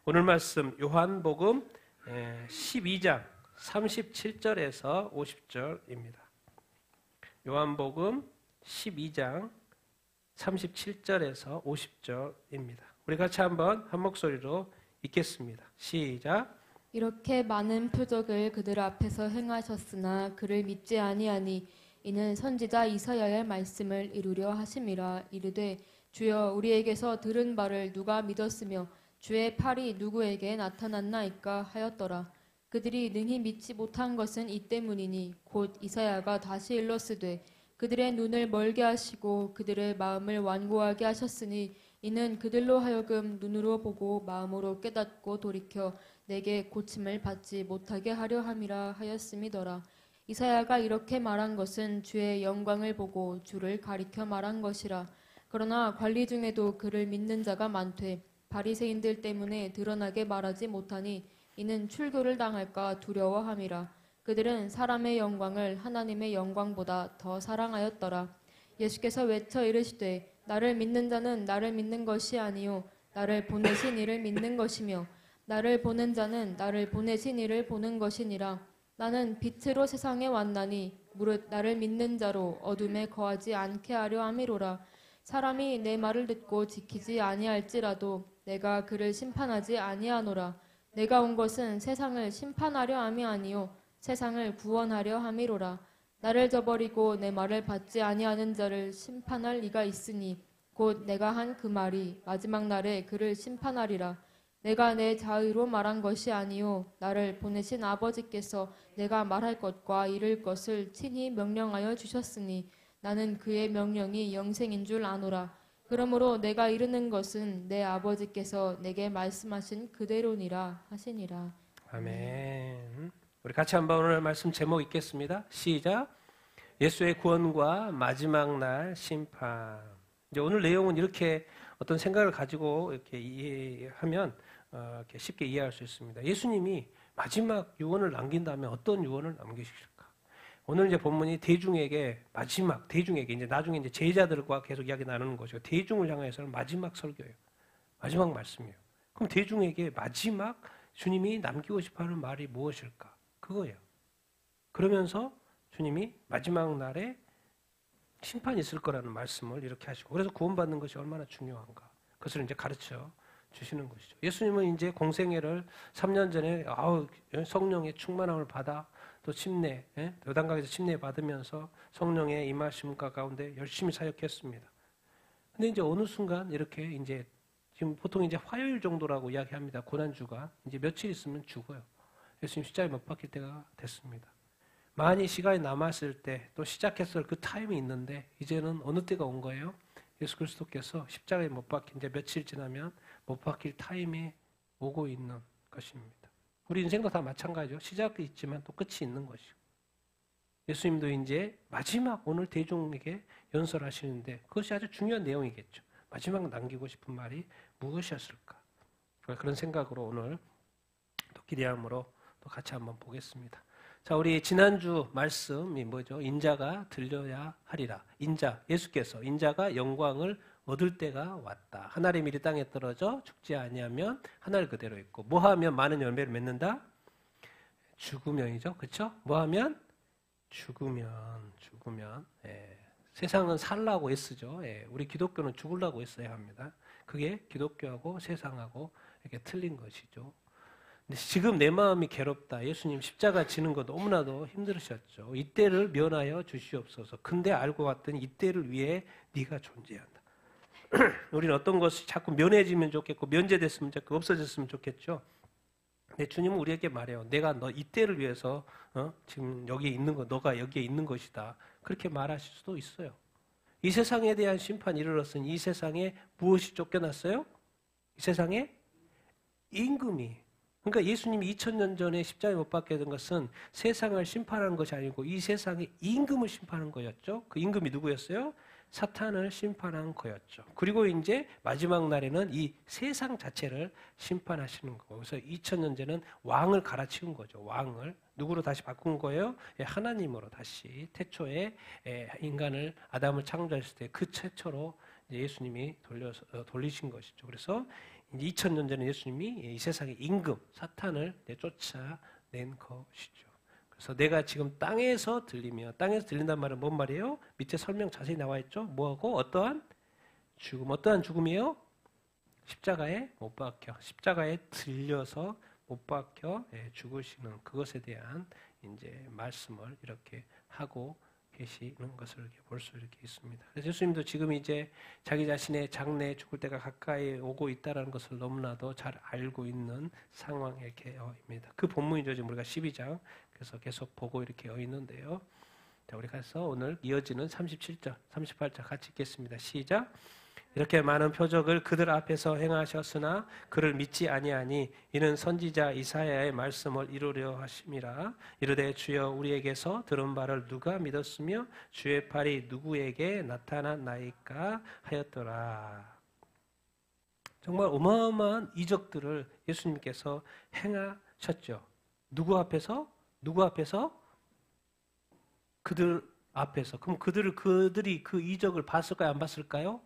오늘 말씀 요한복음 12장 37절에서 50절입니다. 요한복음 12장 37절에서 50절입니다. 우리 같이 한번 한 목소리로 읽겠습니다. 시작. 이렇게 많은 표적을 그들 앞에서 행하셨으나 그를 믿지 아니하니 이는 선지자 이사야의 말씀을 이루려 하심이라. 이르되 주여 우리에게서 들은 바를 누가 믿었으며 주의 팔이 누구에게 나타났나이까 하였더라. 그들이 능히 믿지 못한 것은 이 때문이니 곧 이사야가 다시 일렀으되 그들의 눈을 멀게 하시고 그들의 마음을 완고하게 하셨으니 이는 그들로 하여금 눈으로 보고 마음으로 깨닫고 돌이켜 내게 고침을 받지 못하게 하려 함이라 하였음이더라. 이사야가 이렇게 말한 것은 주의 영광을 보고 주를 가리켜 말한 것이라. 그러나 관리 중에도 그를 믿는 자가 많되 바리새인들 때문에 드러나게 말하지 못하니 이는 출교를 당할까 두려워함이라. 그들은 사람의 영광을 하나님의 영광보다 더 사랑하였더라. 예수께서 외쳐 이르시되 나를 믿는 자는 나를 믿는 것이 아니요 나를 보내신 이를 믿는 것이며 나를 보낸 자는 나를 보내신 이를 보는 것이니라. 나는 빛으로 세상에 왔나니 무릇 나를 믿는 자로 어둠에 거하지 않게 하려 함이로라. 사람이 내 말을 듣고 지키지 아니할지라도 내가 그를 심판하지 아니하노라. 내가 온 것은 세상을 심판하려 함이 아니요 세상을 구원하려 함이로라. 나를 저버리고 내 말을 받지 아니하는 자를 심판할 이가 있으니 곧 내가 한 그 말이 마지막 날에 그를 심판하리라. 내가 내 자의로 말한 것이 아니요 나를 보내신 아버지께서 내가 말할 것과 이를 것을 친히 명령하여 주셨으니 나는 그의 명령이 영생인 줄 아노라. 그러므로 내가 이르는 것은 내 아버지께서 내게 말씀하신 그대로니라 하시니라. 아멘. 우리 같이 한번 오늘 말씀 제목 읽겠습니다. 시작. 예수의 구원과 마지막 날 심판. 이제 오늘 내용은 이렇게 어떤 생각을 가지고 이렇게 이해하면 이렇게 쉽게 이해할 수 있습니다. 예수님이 마지막 유언을 남긴다면 어떤 유언을 남기실까? 오늘 이제 본문이 대중에게 대중에게 이제 나중에 이제 제자들과 계속 이야기 나누는 것이고 대중을 향해서는 마지막 설교예요. 마지막 말씀이에요. 그럼 대중에게 마지막 주님이 남기고 싶어하는 말이 무엇일까? 그거예요. 그러면서 주님이 마지막 날에 심판이 있을 거라는 말씀을 이렇게 하시고 그래서 구원받는 것이 얼마나 중요한가? 그것을 이제 가르쳐 주시는 것이죠. 예수님은 이제 공생애를 3년 전에 성령의 충만함을 받아 또 침례, 요단강에서 침례 받으면서 성령의 임하심과 가운데 열심히 사역했습니다. 근데 이제 어느 순간 이렇게 이제 지금 보통 이제 화요일 정도라고 이야기합니다. 고난주가 이제 며칠 있으면 죽어요. 예수님 십자가에 못 박힐 때가 됐습니다. 많이 시간이 남았을 때 또 시작했을 그 타임이 있는데 이제는 어느 때가 온 거예요? 예수 그리스도께서 십자가에 못 박힌 이제 며칠 지나면 못 박힐 타임이 오고 있는 것입니다. 우리 인생도 다 마찬가지죠. 시작이 있지만 또 끝이 있는 것이고. 예수님도 이제 마지막 오늘 대중에게 연설하시는데 그것이 아주 중요한 내용이겠죠. 마지막 남기고 싶은 말이 무엇이었을까? 그런 생각으로 오늘 또 기대함으로 또 같이 한번 보겠습니다. 자, 우리 지난주 말씀이 뭐죠? 인자가 들려야 하리라. 예수께서 인자가 영광을 얻을 때가 왔다. 하늘의 밀이 땅에 떨어져 죽지 아니하면 하늘 그대로 있고 뭐하면 많은 열매를 맺는다? 죽으면이죠. 그렇죠? 뭐하면? 죽으면. 세상은 살라고 애쓰죠. 우리 기독교는 죽으려고 애써야 합니다. 그게 기독교하고 세상하고 이렇게 틀린 것이죠. 근데 지금 내 마음이 괴롭다. 예수님 십자가 지는 거 너무나도 힘들으셨죠. 이때를 면하여 주시옵소서. 근데 알고 봤더니 이때를 위해 네가 존재한다. 우리는 어떤 것이 자꾸 면해지면 좋겠고 면제됐으면 좋겠고 없어졌으면 좋겠죠. 근데 주님은 우리에게 말해요. 내가 너 이때를 위해서 지금 여기에 있는 거, 너가 여기에 있는 것이다. 그렇게 말하실 수도 있어요. 이 세상에 대한 심판이 이르렀으니 이 세상에 무엇이 쫓겨났어요? 이 세상에 임금이. 그러니까 예수님이 2000년 전에 십자가에 못 박게 된 것은 세상을 심판하는 것이 아니고 이 세상의 임금을 심판하는 거였죠. 그 임금이 누구였어요? 사탄을 심판한 거였죠. 그리고 이제 마지막 날에는 이 세상 자체를 심판하시는 거고, 그래서 2000년째는 왕을 갈아치운 거죠. 왕을 누구로 다시 바꾼 거예요? 하나님으로 다시 태초에 인간을 아담을 창조했을 때 그 최초로 예수님이 돌리신 것이죠. 그래서 이제 2000년 전에 예수님이 이 세상의 임금 사탄을 쫓아낸 것이죠. 그래서 내가 지금 땅에서 들리며, 땅에서 들린단 말은 뭔 말이에요? 밑에 설명 자세히 나와 있죠. 뭐하고 어떠한 죽음, 어떠한 죽음이에요? 십자가에 못 박혀, 십자가에 들려서 못 박혀 죽으시는 그것에 대한 이제 말씀을 이렇게 하고 계시는 것을 이렇게 볼 수 이렇게 있습니다. 그래서 예수님도 지금 이제 자기 자신의 장래에 죽을 때가 가까이 오고 있다는 것을 너무나도 잘 알고 있는 상황에 입니다. 그 본문이죠. 지금 우리가 12장 그래서 계속 보고 이렇게 있는데요. 자, 우리 가서 오늘 이어지는 37절, 38절 같이 읽겠습니다. 시작. 이렇게 많은 표적을 그들 앞에서 행하셨으나 그를 믿지 아니하니 이는 선지자 이사야의 말씀을 이루려 하심이라. 이르되 주여 우리에게서 들은 바를 누가 믿었으며 주의 팔이 누구에게 나타났나이까 하였더라. 정말 어마어마한 이적들을 예수님께서 행하셨죠. 누구 앞에서? 누구 앞에서? 그들 앞에서. 그럼 그들이 그 이적을 봤을까요? 안 봤을까요?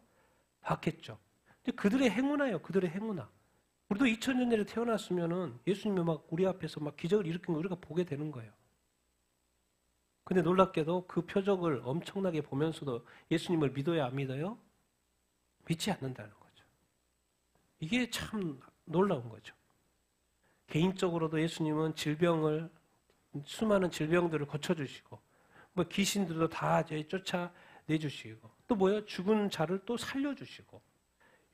봤겠죠. 근데 그들의 행운아요. 그들의 행운아. 우리도 2000년 전에 태어났으면은 예수님이 막 우리 앞에서 막 기적을 일으킨 거 우리가 보게 되는 거예요. 근데 놀랍게도 그 표적을 엄청나게 보면서도 예수님을 믿어야 안 믿어요? 믿지 않는다는 거죠. 이게 참 놀라운 거죠. 개인적으로도 예수님은 수많은 질병들을 고쳐주시고, 뭐 귀신들도 다 쫓아내주시고, 또 뭐야? 죽은 자를 또 살려주시고,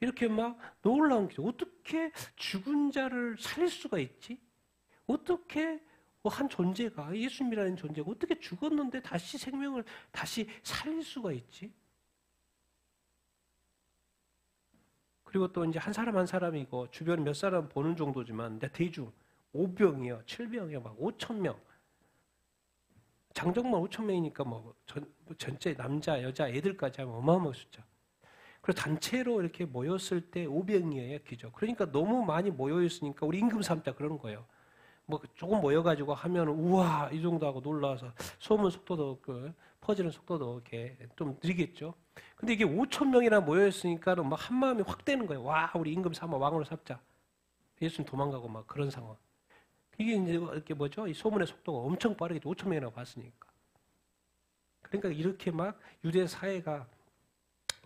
이렇게 막 놀라운 기적. 어떻게 죽은 자를 살릴 수가 있지? 어떻게 한 존재가, 예수님이라는 존재가 어떻게 죽었는데 다시 생명을 다시 살릴 수가 있지? 그리고 또 이제 한 사람 한 사람이고 주변 몇 사람 보는 정도지만 대중 5병이요, 7병이요, 막 5,000명. 장정만 5,000명이니까 뭐 전체 남자, 여자, 애들까지 하면 어마어마한 숫자. 그리고 단체로 이렇게 모였을 때 500이에요, 기적. 그러니까 너무 많이 모여있으니까 우리 임금 삼자 그러는 거예요. 뭐 조금 모여가지고 하면 우와 이 정도 하고 놀라서 소문 속도도 퍼지는 속도도 이렇게 좀 느리겠죠. 근데 이게 5,000명이나 모여있으니까 막 한 마음이 확 되는 거예요. 와 우리 임금 삼아 왕으로 삼자. 예수님 도망가고 막 그런 상황. 이게 이제 이렇게 뭐죠? 이 소문의 속도가 엄청 빠르겠죠. 5,000명이라고 봤으니까. 그러니까 이렇게 막 유대 사회가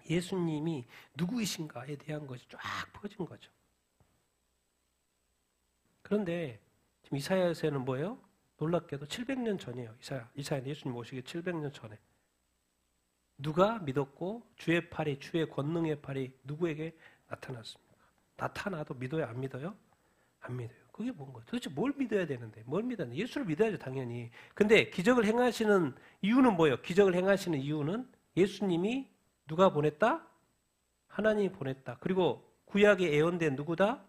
예수님이 누구이신가에 대한 것이 쫙 퍼진 거죠. 그런데 지금 이사야서에는 뭐예요? 놀랍게도 700년 전이에요. 이사야는 예수님 오시기 700년 전에. 누가 믿었고 주의 팔이, 주의 권능의 팔이 누구에게 나타났습니까? 나타나도 믿어요? 안 믿어요? 안 믿어요. 그게 뭔 거예요? 도대체 뭘 믿어야 되는데? 뭘 믿어야 되는데? 예수를 믿어야죠, 당연히. 근데 기적을 행하시는 이유는 뭐예요? 기적을 행하시는 이유는 예수님이 누가 보냈다? 하나님이 보냈다. 그리고 구약에 예언된 누구다?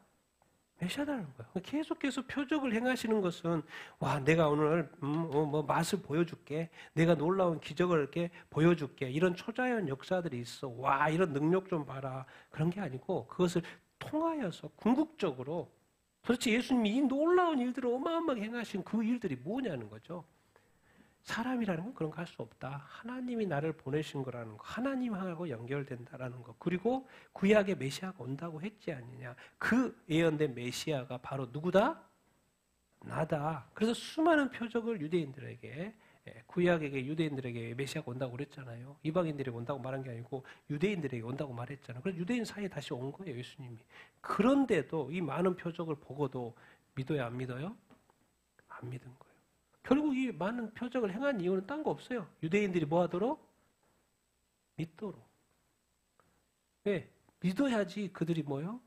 메시아다는 거예요. 계속해서 표적을 행하시는 것은 와 내가 오늘 뭐 맛을 보여줄게. 내가 놀라운 기적을 이렇게 보여줄게. 이런 초자연 역사들이 있어. 와 이런 능력 좀 봐라. 그런 게 아니고 그것을 통하여서 궁극적으로 도대체 예수님이 이 놀라운 일들을 어마어마하게 행하신 그 일들이 뭐냐는 거죠. 사람이라는 건 그런 거 할 수 없다. 하나님이 나를 보내신 거라는 거. 하나님하고 연결된다라는 거. 그리고 구약의 메시아가 온다고 했지 않느냐. 그 예언된 메시아가 바로 누구다? 나다. 그래서 수많은 표적을 유대인들에게 구약에게 유대인들에게 메시아가 온다고 그랬잖아요. 이방인들에게 온다고 말한 게 아니고 유대인들에게 온다고 말했잖아요. 그래서 유대인 사이에 다시 온 거예요. 예수님이. 그런데도 이 많은 표적을 보고도 믿어요? 안 믿어요? 안 믿은 거예요. 결국 이 많은 표적을 행한 이유는 딴 거 없어요. 유대인들이 뭐 하도록? 믿도록. 왜? 믿어야지 그들이 뭐요?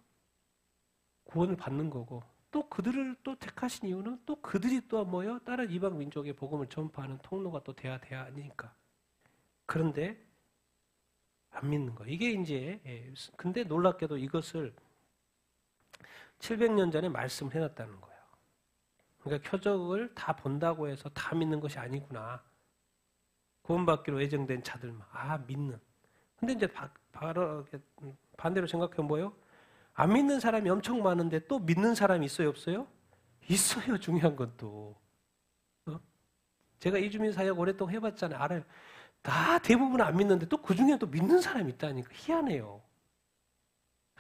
구원을 받는 거고 또 그들을 또 택하신 이유는 또 그들이 또 뭐요? 다른 이방 민족의 복음을 전파하는 통로가 또 돼야 하니까. 그런데 안 믿는 거. 이게 이제 근데 놀랍게도 이것을 700년 전에 말씀을 해놨다는 거예요. 그러니까 표적을 다 본다고 해서 다 믿는 것이 아니구나. 구원받기로 예정된 자들만 믿는. 근데 이제 바로 반대로 생각하면 뭐예요? 안 믿는 사람이 엄청 많은데 또 믿는 사람이 있어요, 없어요? 있어요. 중요한 건 또. 제가 이주민 사역 오랫동안 해봤잖아요. 알아요. 다 대부분 안 믿는데 또 그 중에 또 믿는 사람이 있다니까 희한해요.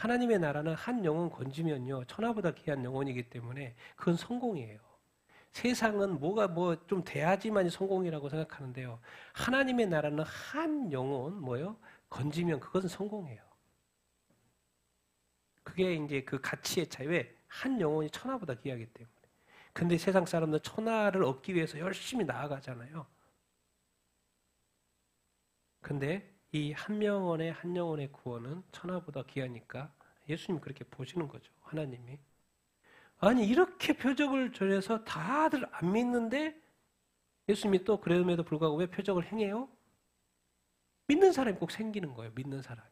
하나님의 나라는 한 영혼 건지면요, 천하보다 귀한 영혼이기 때문에 그건 성공이에요. 세상은 뭐가 뭐 좀 돼야지만이 성공이라고 생각하는데요. 하나님의 나라는 한 영혼 뭐요? 건지면 그것은 성공이에요. 그게 이제 그 가치의 차이. 왜? 한 영혼이 천하보다 귀하기 때문에. 근데 세상 사람들은 천하를 얻기 위해서 열심히 나아가잖아요. 근데 이 한 영혼의 구원은 천하보다 귀하니까 예수님이 그렇게 보시는 거죠. 하나님이. 아니 이렇게 표적을 전해서 다들 안 믿는데 예수님이 또 그럼에도 불구하고 왜 표적을 행해요? 믿는 사람이 꼭 생기는 거예요. 믿는 사람이.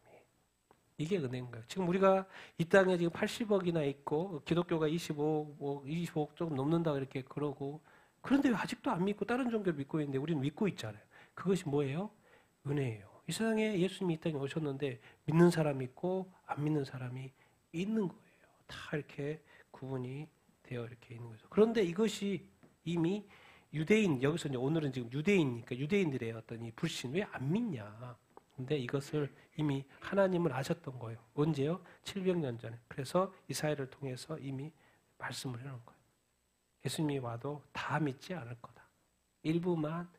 이게 은혜인 거예요. 지금 우리가 이 땅에 지금 80억이나 있고 기독교가 25억 조금 넘는다고 이렇게 그러고 그런데 왜 아직도 안 믿고 다른 종교를 믿고 있는데 우리는 믿고 있잖아요. 그것이 뭐예요? 은혜예요. 이 세상에 예수님이 이 땅에 오셨는데 믿는 사람이 있고 안 믿는 사람이 있는 거예요. 다 이렇게 구분이 되어 이렇게 있는 거죠. 그런데 이것이 이미 유대인, 여기서 이제 오늘은 지금 유대인이니까 유대인들의 어떤 이 불신, 왜 안 믿냐. 근데 이것을 이미 하나님은 아셨던 거예요. 언제요? 700년 전에. 그래서 이사야를 통해서 이미 말씀을 해놓은 거예요. 예수님이 와도 다 믿지 않을 거다. 일부만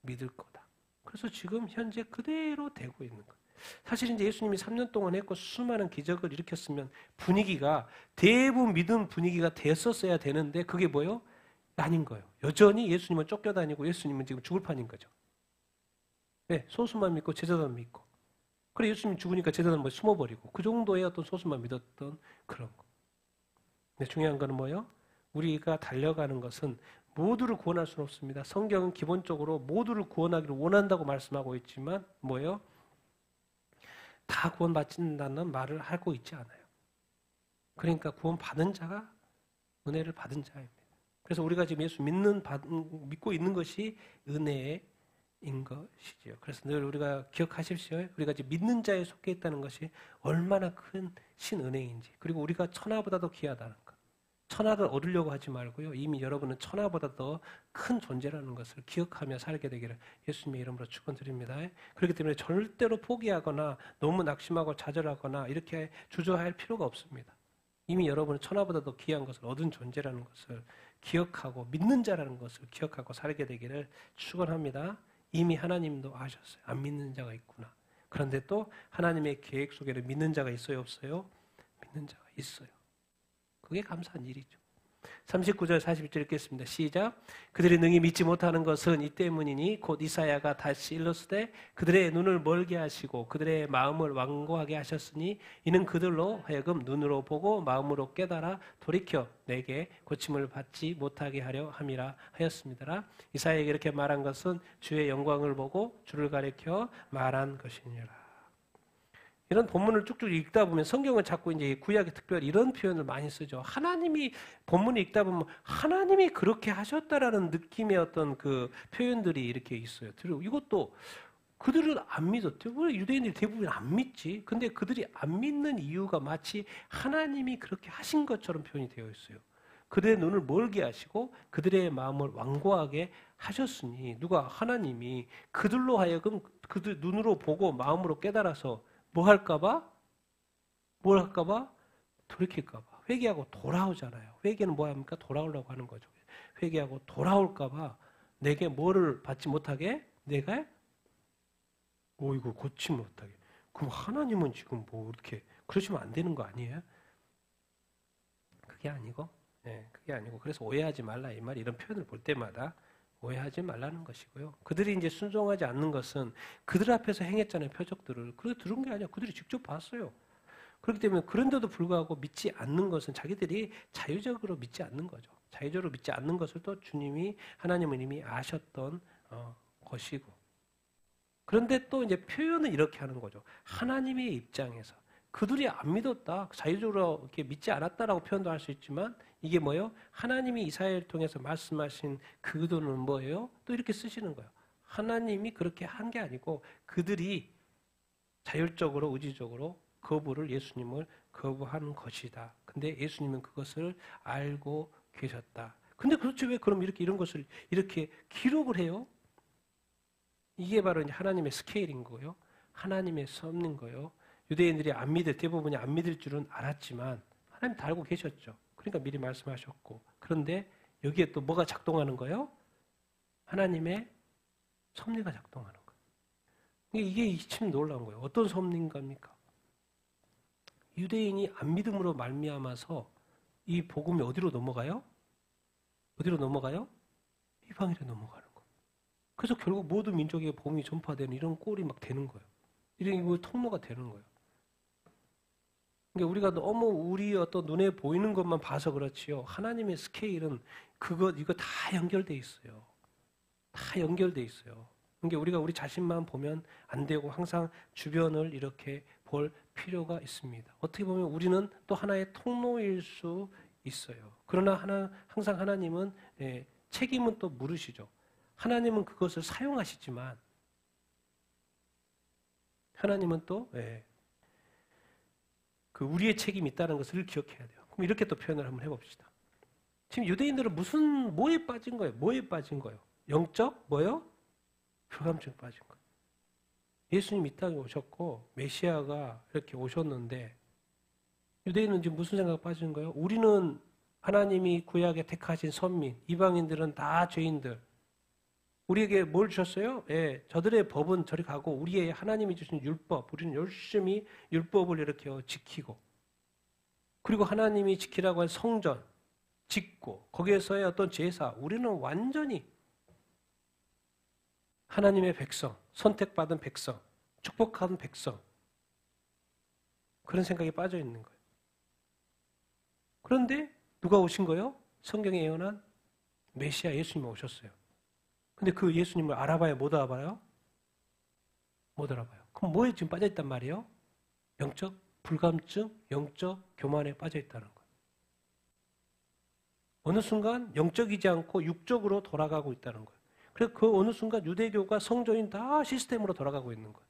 믿을 거다. 그래서 지금 현재 그대로 되고 있는 거예요. 사실 이제 예수님이 3년 동안 했고 수많은 기적을 일으켰으면 분위기가 대부분 믿음 분위기가 됐었어야 되는데 그게 뭐예요? 아닌 거예요. 여전히 예수님은 쫓겨다니고 예수님은 지금 죽을 판인 거죠. 네, 소수만 믿고 제자들만 믿고. 그래 예수님이 죽으니까 제자들은 뭐 숨어버리고 그 정도의 어떤 소수만 믿었던 그런 거. 근데 중요한 거는 뭐예요? 우리가 달려가는 것은 모두를 구원할 수는 없습니다. 성경은 기본적으로 모두를 구원하기를 원한다고 말씀하고 있지만 뭐예요? 다 구원받는다는 말을 하고 있지 않아요. 그러니까 구원받은 자가 은혜를 받은 자입니다. 그래서 우리가 지금 예수 믿고 있는 것이 은혜인 것이지요. 그래서 늘 우리가 기억하십시오. 우리가 지금 믿는 자에 속해 있다는 것이 얼마나 큰 신은혜인지. 그리고 우리가 천하보다도 귀하다는 것. 천하를 얻으려고 하지 말고요. 이미 여러분은 천하보다 더 큰 존재라는 것을 기억하며 살게 되기를 예수님의 이름으로 축원드립니다. 그렇기 때문에 절대로 포기하거나 너무 낙심하고 좌절하거나 이렇게 주저할 필요가 없습니다. 이미 여러분은 천하보다 더 귀한 것을 얻은 존재라는 것을 기억하고 믿는 자라는 것을 기억하고 살게 되기를 축원합니다. 이미 하나님도 아셨어요. 안 믿는 자가 있구나. 그런데 또 하나님의 계획 속에는 믿는 자가 있어요, 없어요? 믿는 자가 있어요. 그게 감사한 일이죠. 39절 41절 읽겠습니다. 시작. 그들이 능히 믿지 못하는 것은 이 때문이니 곧 이사야가 다시 일렀으되 그들의 눈을 멀게 하시고 그들의 마음을 완고하게 하셨으니 이는 그들로 하여금 눈으로 보고 마음으로 깨달아 돌이켜 내게 고침을 받지 못하게 하려 함이라 하였습니다. 이사야에게 이렇게 말한 것은 주의 영광을 보고 주를 가리켜 말한 것이니라. 이런 본문을 쭉쭉 읽다 보면 성경은 자꾸 이제 구약에 특별히 이런 표현을 많이 쓰죠. 하나님이 본문을 읽다 보면 하나님이 그렇게 하셨다라는 느낌의 어떤 그 표현들이 이렇게 있어요. 이것도 그들은 안 믿었대요. 왜 유대인들이 대부분 안 믿지? 근데 그들이 안 믿는 이유가 마치 하나님이 그렇게 하신 것처럼 표현이 되어 있어요. 그들의 눈을 멀게 하시고 그들의 마음을 완고하게 하셨으니 누가 하나님이 그들로 하여금 그들 눈으로 보고 마음으로 깨달아서 뭐 할까봐? 뭘 할까봐? 돌이킬까봐. 회개하고 돌아오잖아요. 회개는 뭐 합니까? 돌아오려고 하는 거죠. 회개하고 돌아올까봐 내게 뭐를 받지 못하게? 내가? 이거 고치 못하게. 그럼 하나님은 지금 뭐 이렇게 그러시면 안 되는 거 아니에요? 그게 아니고, 그게 아니고. 그래서 오해하지 말라 이 말 이런 표현을 볼 때마다 오해하지 말라는 것이고요. 그들이 이제 순종하지 않는 것은 그들 앞에서 행했잖아요. 표적들을. 그래서 들은 게 아니라 그들이 직접 봤어요. 그렇기 때문에 그런데도 불구하고 믿지 않는 것은 자기들이 자유적으로 믿지 않는 거죠. 자유적으로 믿지 않는 것을 또 주님이 하나님은 이미 아셨던 것이고. 그런데 또 이제 표현은 이렇게 하는 거죠. 하나님의 입장에서 그들이 안 믿었다, 자유적으로 이렇게 믿지 않았다라고 표현도 할 수 있지만 이게 뭐예요? 하나님이 이사야를 통해서 말씀하신 그 의도는 뭐예요? 또 이렇게 쓰시는 거예요. 하나님이 그렇게 한 게 아니고 그들이 자율적으로 의지적으로 거부를 예수님을 거부한 것이다. 근데 예수님은 그것을 알고 계셨다. 근데 그렇죠. 왜 그럼 이런 것을 이렇게 기록을 해요? 이게 바로 이제 하나님의 스케일인 거예요. 하나님의 섭리인 거예요. 유대인들이 안 믿을, 대부분이 안 믿을 줄은 알았지만 하나님 다 알고 계셨죠. 그러니까 미리 말씀하셨고. 그런데 여기에 또 뭐가 작동하는 거예요? 하나님의 섭리가 작동하는 거예요. 이게 참 놀라운 거예요. 어떤 섭리입니까? 유대인이 안 믿음으로 말미암아서 이 복음이 어디로 넘어가요? 어디로 넘어가요? 이방인으로 넘어가는 거예요. 그래서 결국 모든 민족에게 복음이 전파되는 이런 꼴이 막 되는 거예요. 이런 통로가 되는 거예요. 그러니까 우리가 너무 우리 어떤 눈에 보이는 것만 봐서 그렇지요. 하나님의 스케일은 이거 다 연결돼 있어요. 다 연결돼 있어요. 그러니까 우리가 우리 자신만 보면 안 되고 항상 주변을 이렇게 볼 필요가 있습니다. 어떻게 보면 우리는 또 하나의 통로일 수 있어요. 그러나 항상 하나님은 책임은 또 물으시죠. 하나님은 그것을 사용하시지만 하나님은 또 그 우리의 책임이 있다는 것을 기억해야 돼요. 그럼 이렇게 또 표현을 한번 해봅시다. 지금 유대인들은 뭐에 빠진 거예요? 뭐에 빠진 거예요? 영적 뭐요? 교감증 빠진 거예요. 예수님 이 땅에 오셨고 메시아가 이렇게 오셨는데 유대인은 지금 무슨 생각 빠진 거예요? 우리는 하나님이 구약에 택하신 선민, 이방인들은 다 죄인들. 우리에게 뭘 주셨어요? 저들의 법은 저리 가고 우리의 하나님이 주신 율법, 우리는 열심히 율법을 이렇게 지키고 그리고 하나님이 지키라고 한 성전 짓고 거기에서의 어떤 제사, 우리는 완전히 하나님의 백성, 선택받은 백성, 축복받은 백성 그런 생각에 빠져 있는 거예요. 그런데 누가 오신 거예요? 성경에 예언한 메시아 예수님이 오셨어요. 근데 그 예수님을 알아봐야 못 알아봐요? 못 알아봐요. 그럼 뭐에 지금 빠져있단 말이에요? 영적 불감증, 영적 교만에 빠져있다는 거예요. 어느 순간 영적이지 않고 육적으로 돌아가고 있다는 거예요. 그래서 그 어느 순간 유대교가 성전인 다 시스템으로 돌아가고 있는 거예요.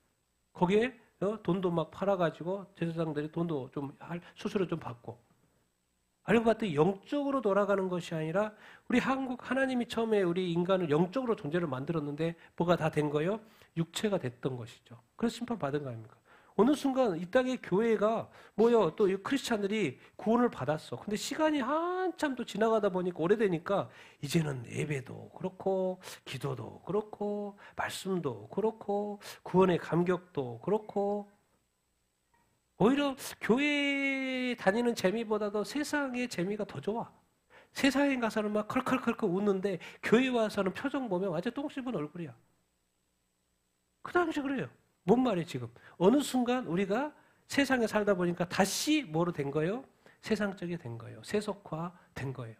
거기에 돈도 막 팔아가지고 제사장들이 돈도 좀 수수료 좀 받고 알고 봤더니 영적으로 돌아가는 것이 아니라 우리 하나님이 처음에 우리 인간을 영적으로 존재를 만들었는데 뭐가 다 된 거예요? 육체가 됐던 것이죠. 그래서 심판받은 거 아닙니까? 어느 순간 이 땅의 교회가 뭐요? 또 이 크리스찬들이 구원을 받았어. 근데 시간이 한참 또 지나가다 보니까 오래되니까 이제는 예배도 그렇고 기도도 그렇고 말씀도 그렇고 구원의 감격도 그렇고 오히려 교회 다니는 재미보다도 세상의 재미가 더 좋아. 세상에 가서는 막 컬컬컬컬 웃는데 교회 와서는 표정 보면 완전 똥 씹은 얼굴이야. 그 당시 그래요. 뭔 말이에요 지금. 어느 순간 우리가 세상에 살다 보니까 다시 뭐로 된 거예요? 세상적이 된 거예요. 세속화 된 거예요.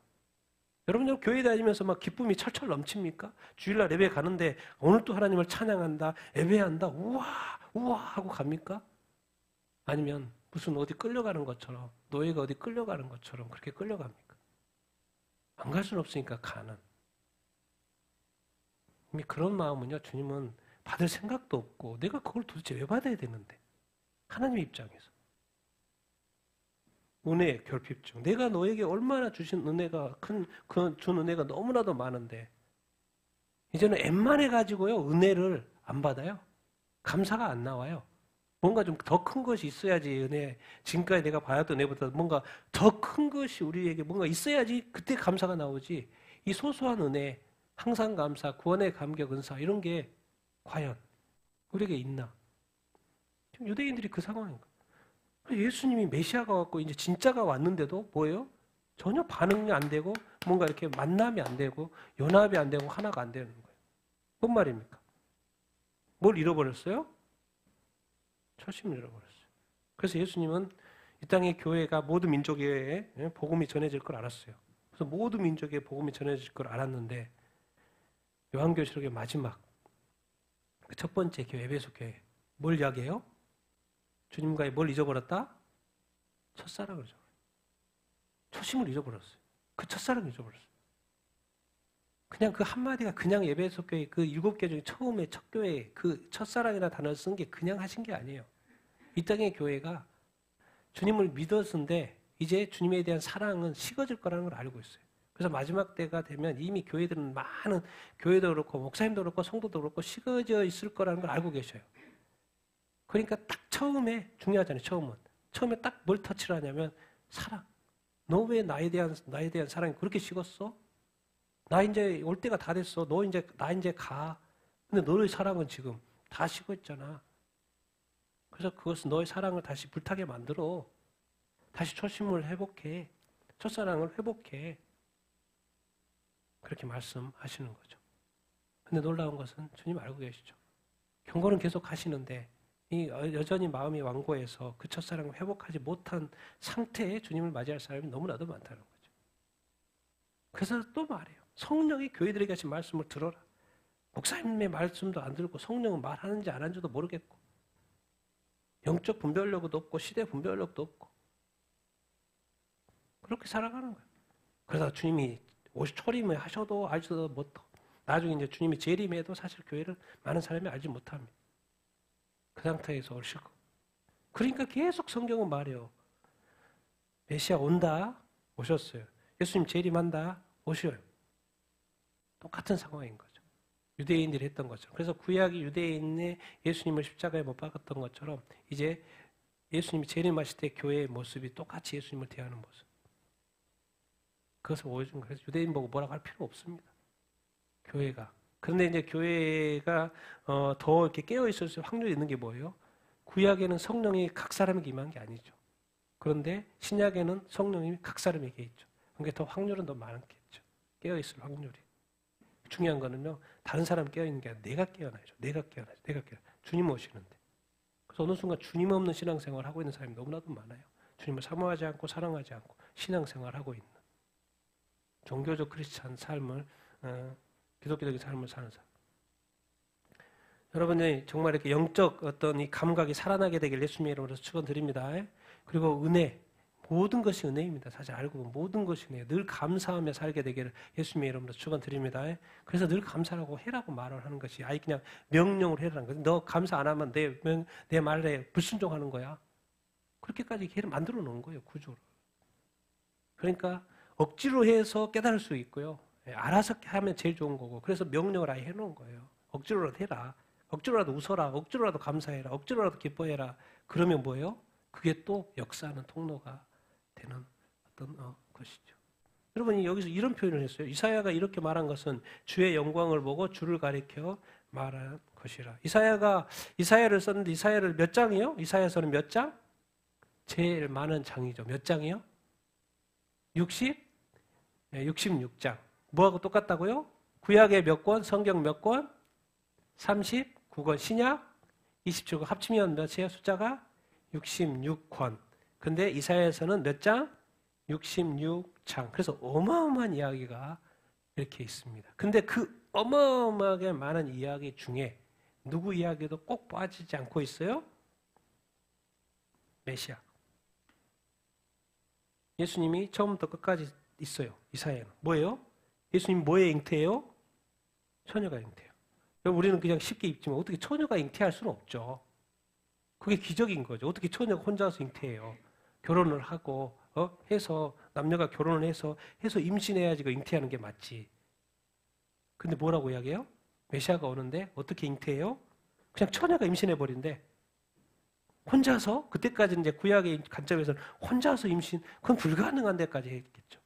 여러분 교회 다니면서 막 기쁨이 철철 넘칩니까? 주일날 예배 가는데 오늘 또 하나님을 찬양한다, 예배한다, 우와 우와 하고 갑니까? 아니면 무슨 어디 끌려가는 것처럼 노예가 어디 끌려가는 것처럼 그렇게 끌려갑니까? 안 갈 수는 없으니까 가는. 이미 그런 마음은요 주님은 받을 생각도 없고 내가 그걸 도대체 왜 받아야 되는데 하나님 입장에서 은혜의 결핍증. 내가 너에게 얼마나 주신 은혜가 준 은혜가 너무나도 많은데 이제는 엠만 해가지고요 은혜를 안 받아요. 감사가 안 나와요. 뭔가 좀 더 큰 것이 있어야지 은혜. 지금까지 내가 받았던 은혜보다 뭔가 더 큰 것이 우리에게 뭔가 있어야지 그때 감사가 나오지. 이 소소한 은혜, 항상 감사, 구원의 감격, 은사 이런 게 과연 우리에게 있나? 지금 유대인들이 그 상황인 거예요. 예수님이 메시아가 왔고 이제 진짜가 왔는데도 뭐예요? 전혀 반응이 안 되고 뭔가 이렇게 만남이 안 되고 연합이 안 되고 하나가 안 되는 거예요. 뭔 말입니까? 뭘 잃어버렸어요? 초심을 잃어버렸어요. 그래서 예수님은 이 땅의 교회가 모든 민족에 복음이 전해질 걸 알았어요. 그래서 모든 민족에 복음이 전해질 걸 알았는데 요한계시록의 마지막 그 첫 번째 교회 에베소 교회 뭘 이야기해요? 주님과의 뭘 잊어버렸다? 첫사랑을 잊어버렸어요. 초심을 잊어버렸어요. 그 첫사랑을 잊어버렸어요. 그냥 그 한마디가 그냥 에베소 교회 그 7개 중에 처음에 첫 교회 그 첫사랑이라는 단어를 쓴 게 그냥 하신 게 아니에요. 이 땅의 교회가 주님을 믿었는데 이제 주님에 대한 사랑은 식어질 거라는 걸 알고 있어요. 그래서 마지막 때가 되면 이미 교회들은 많은 교회도 그렇고 목사님도 그렇고 성도도 그렇고 식어져 있을 거라는 걸 알고 계셔요. 그러니까 딱 처음에 중요하잖아요. 처음에 딱 뭘 터치를 하냐면 사랑. 너 왜 나에 대한 사랑이 그렇게 식었어? 나 이제 올 때가 다 됐어. 나 이제 가. 근데 너의 사랑은 지금 다 식었잖아. 그래서 그것은 너의 사랑을 다시 불타게 만들어. 다시 초심을 회복해. 첫사랑을 회복해. 그렇게 말씀하시는 거죠. 근데 놀라운 것은 주님 알고 계시죠. 경고는 계속 하시는데 여전히 마음이 완고해서 그 첫사랑을 회복하지 못한 상태에 주님을 맞이할 사람이 너무나도 많다는 거죠. 그래서 또 말해요. 성령이 교회들에게 하신 말씀을 들어라. 목사님의 말씀도 안 들고 성령은 말하는지 안 하는지도 모르겠고 영적 분별력도 없고 시대 분별력도 없고 그렇게 살아가는 거예요. 그러다 주님이 초림을 하셔도 알지도 못하고 나중에 이제 주님이 재림해도 사실 교회를 많은 사람이 알지 못합니다. 그 상태에서 오실 거. 그러니까 계속 성경은 말해요. 메시아 온다, 오셨어요. 예수님 재림한다, 오셔요. 똑같은 상황인 거죠. 유대인들이 했던 것처럼. 그래서 구약이 유대인의 예수님을 십자가에 못 박았던 것처럼 이제 예수님이 재림하실 때 교회의 모습이 똑같이 예수님을 대하는 모습. 그것을 보여준 거예요. 그래서 유대인 보고 뭐라고 할 필요 없습니다. 교회가. 그런데 이제 교회가 더 이렇게 깨어 있을 확률이 있는 게 뭐예요? 구약에는 성령이 각 사람에게 임한 게 아니죠. 그런데 신약에는 성령님이 각 사람에게 있죠. 그러니까 더 확률은 더 많겠죠. 깨어 있을 확률이. 중요한 거는요. 다른 사람 깨어 있는 게 아니라 내가 깨어나야죠. 내가 깨어나야죠. 주님 오시는데. 그래서 어느 순간 주님 없는 신앙생활을 하고 있는 사람이 너무나도 많아요. 주님을 사모하지 않고 사랑하지 않고 신앙생활을 하고 있는 종교적 크리스찬 삶을 기독교적인 삶을 사는 사람. 여러분이 정말 이렇게 영적 어떤 이 감각이 살아나게 되길 예수님의 이름으로 축원드립니다. 그리고 은혜, 모든 것이 은혜입니다. 사실 알고 보면 모든 것이 은혜예요. 늘 감사하며 살게 되기를 예수님의 이름으로 축원드립니다. 그래서 늘 감사하고 해라고 말을 하는 것이 아예 그냥 명령으로 해라는 거예요. 너 감사 안 하면 내 말에 불순종하는 거야. 그렇게까지 해를 만들어 놓은 거예요. 구조를. 그러니까 억지로 해서 깨달을 수 있고요. 알아서 하면 제일 좋은 거고. 그래서 명령을 아예 해놓은 거예요. 억지로라도 해라. 억지로라도 웃어라. 억지로라도 감사해라. 억지로라도 기뻐해라. 그러면 뭐예요? 그게 또 역사하는 통로가 되는 어떤 것이죠. 여러분이 여기서 이런 표현을 했어요. 이사야가 이렇게 말한 것은 주의 영광을 보고 주를 가리켜 말한 것이라. 이사야를 썼는데 이사야를 몇 장이요? 이사야서는 몇 장? 제일 많은 장이죠. 몇 장이요? 66장. 뭐하고 똑같다고요? 구약의 몇 권? 성경 몇 권? 39권. 신약 27권. 합치면 몇이에요? 숫자가 66권. 근데 이사야에서는 몇 장? 66장. 그래서 어마어마한 이야기가 이렇게 있습니다. 근데 그 어마어마하게 많은 이야기 중에 누구 이야기도 꼭 빠지지 않고 있어요? 메시아. 예수님이 처음부터 끝까지 있어요. 이사야는. 뭐예요? 예수님 뭐의 잉태예요? 처녀가 잉태예요. 우리는 그냥 쉽게 입지만 어떻게 처녀가 잉태할 수는 없죠. 그게 기적인 거죠. 어떻게 처녀가 혼자서 잉태해요? 결혼을 하고 해서 남녀가 결혼을 해서 임신해야지 그 잉태하는 게 맞지. 근데 뭐라고 이야기해요? 메시아가 오는데 어떻게 잉태해요? 그냥 처녀가 임신해 버린대. 혼자서 그때까지는 이제 구약의 관점에서는 혼자서 임신 그건 불가능한 데까지 했겠죠.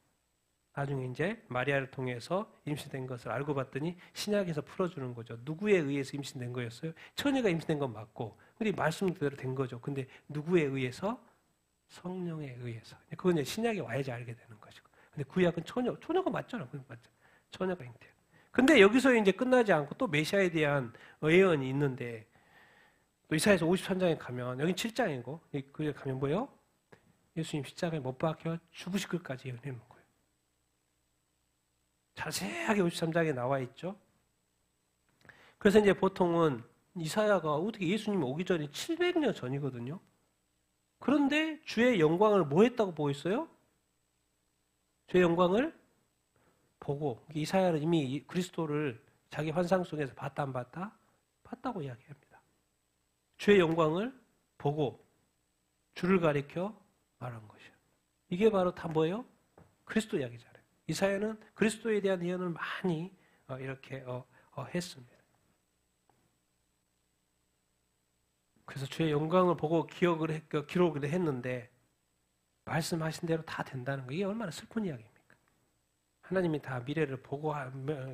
나중에 이제 마리아를 통해서 임신된 것을 알고 봤더니 신약에서 풀어주는 거죠. 누구에 의해서 임신된 거였어요? 처녀가 임신된 건 맞고, 근데 말씀 그대로 된 거죠. 근데 누구에 의해서? 성령에 의해서. 그건 이제 신약에 와야지 알게 되는 것이고. 근데 구약은 처녀가 맞잖아. 맞죠? 처녀가 잉태. 근데 여기서 이제 끝나지 않고 또 메시아에 대한 예언이 있는데, 또 이사야서 53장에 가면, 여긴 7장이고, 그에 가면 뭐예요? 예수님 십자가에 못 박혀 죽으실 것까지 예언해 놓은 거예요. 자세하게 53장에 나와 있죠. 그래서 이제 보통은 이사야가 어떻게 예수님이 오기 전에 700년 전이거든요. 그런데 주의 영광을 뭐 했다고 보고 있어요? 주의 영광을 보고, 이사야는 이미 그리스도를 자기 환상 속에서 봤다 안 봤다? 봤다고 이야기합니다. 주의 영광을 보고 주를 가리켜 말한 것이에요. 이게 바로 다 뭐예요? 그리스도 이야기잖아요. 이사야는 그리스도에 대한 예언을 많이 이렇게 했습니다. 그래서 주의 영광을 보고 기록을 했는데 말씀하신 대로 다 된다는 거, 이게 얼마나 슬픈 이야기입니까? 하나님이 다 미래를 보고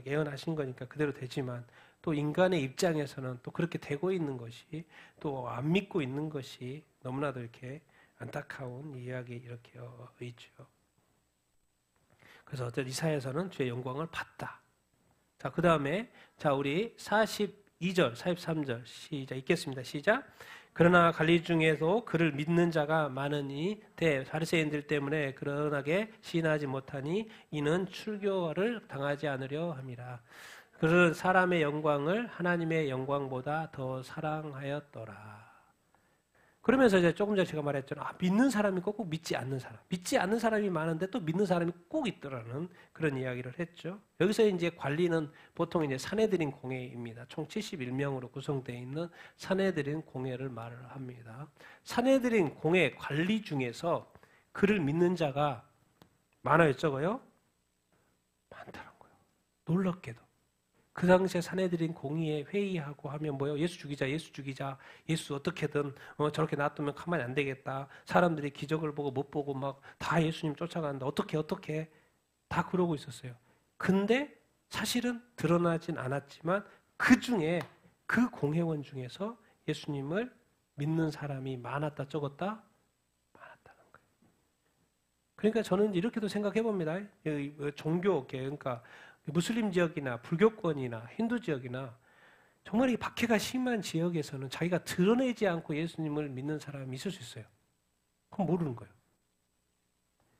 예언하신 거니까 그대로 되지만 또 인간의 입장에서는 또 그렇게 되고 있는 것이, 또 안 믿고 있는 것이 너무나도 이렇게 안타까운 이야기 이렇게 있죠. 그래서 어쨌든 이사야서는 주의 영광을 봤다. 자, 그 다음에 우리 42절, 43절 시작 읽겠습니다. 시작. 그러나 관리 중에도 그를 믿는 자가 많으니 바리새인들 때문에 그러하게 시인하지 못하니 이는 출교를 당하지 않으려 함이라. 그는 사람의 영광을 하나님의 영광보다 더 사랑하였더라. 그러면서 이제 조금 전에 제가 말했잖아요. 믿는 사람이 있고 꼭 믿지 않는 사람. 믿지 않는 사람이 많은데 또 믿는 사람이 꼭 있더라는 그런 이야기를 했죠. 여기서 이제 관리는 보통 이제 사내들인 공회입니다. 총 71명으로 구성되어 있는 사내들인 공회를 말을 합니다. 사내들인 공회 관리 중에서 그를 믿는 자가 많아요, 적어요? 많다는 거예요. 놀랍게도. 그 당시에 사내들인 공의에 회의하고 하면 뭐예요? 예수 죽이자, 예수 죽이자, 예수 어떻게든 저렇게 놔두면 가만히 안 되겠다. 사람들이 기적을 보고 못 보고 막 다 예수님 쫓아간다. 어떻게 다 그러고 있었어요. 근데 사실은 드러나진 않았지만 그 중에 그 공회원 중에서 예수님을 믿는 사람이 많았다, 적었다? 많았다는 거예요. 그러니까 저는 이렇게도 생각해 봅니다. 종교계, 그러니까 무슬림 지역이나 불교권이나 힌두 지역이나 정말 이 박해가 심한 지역에서는 자기가 드러내지 않고 예수님을 믿는 사람이 있을 수 있어요. 그럼 모르는 거예요.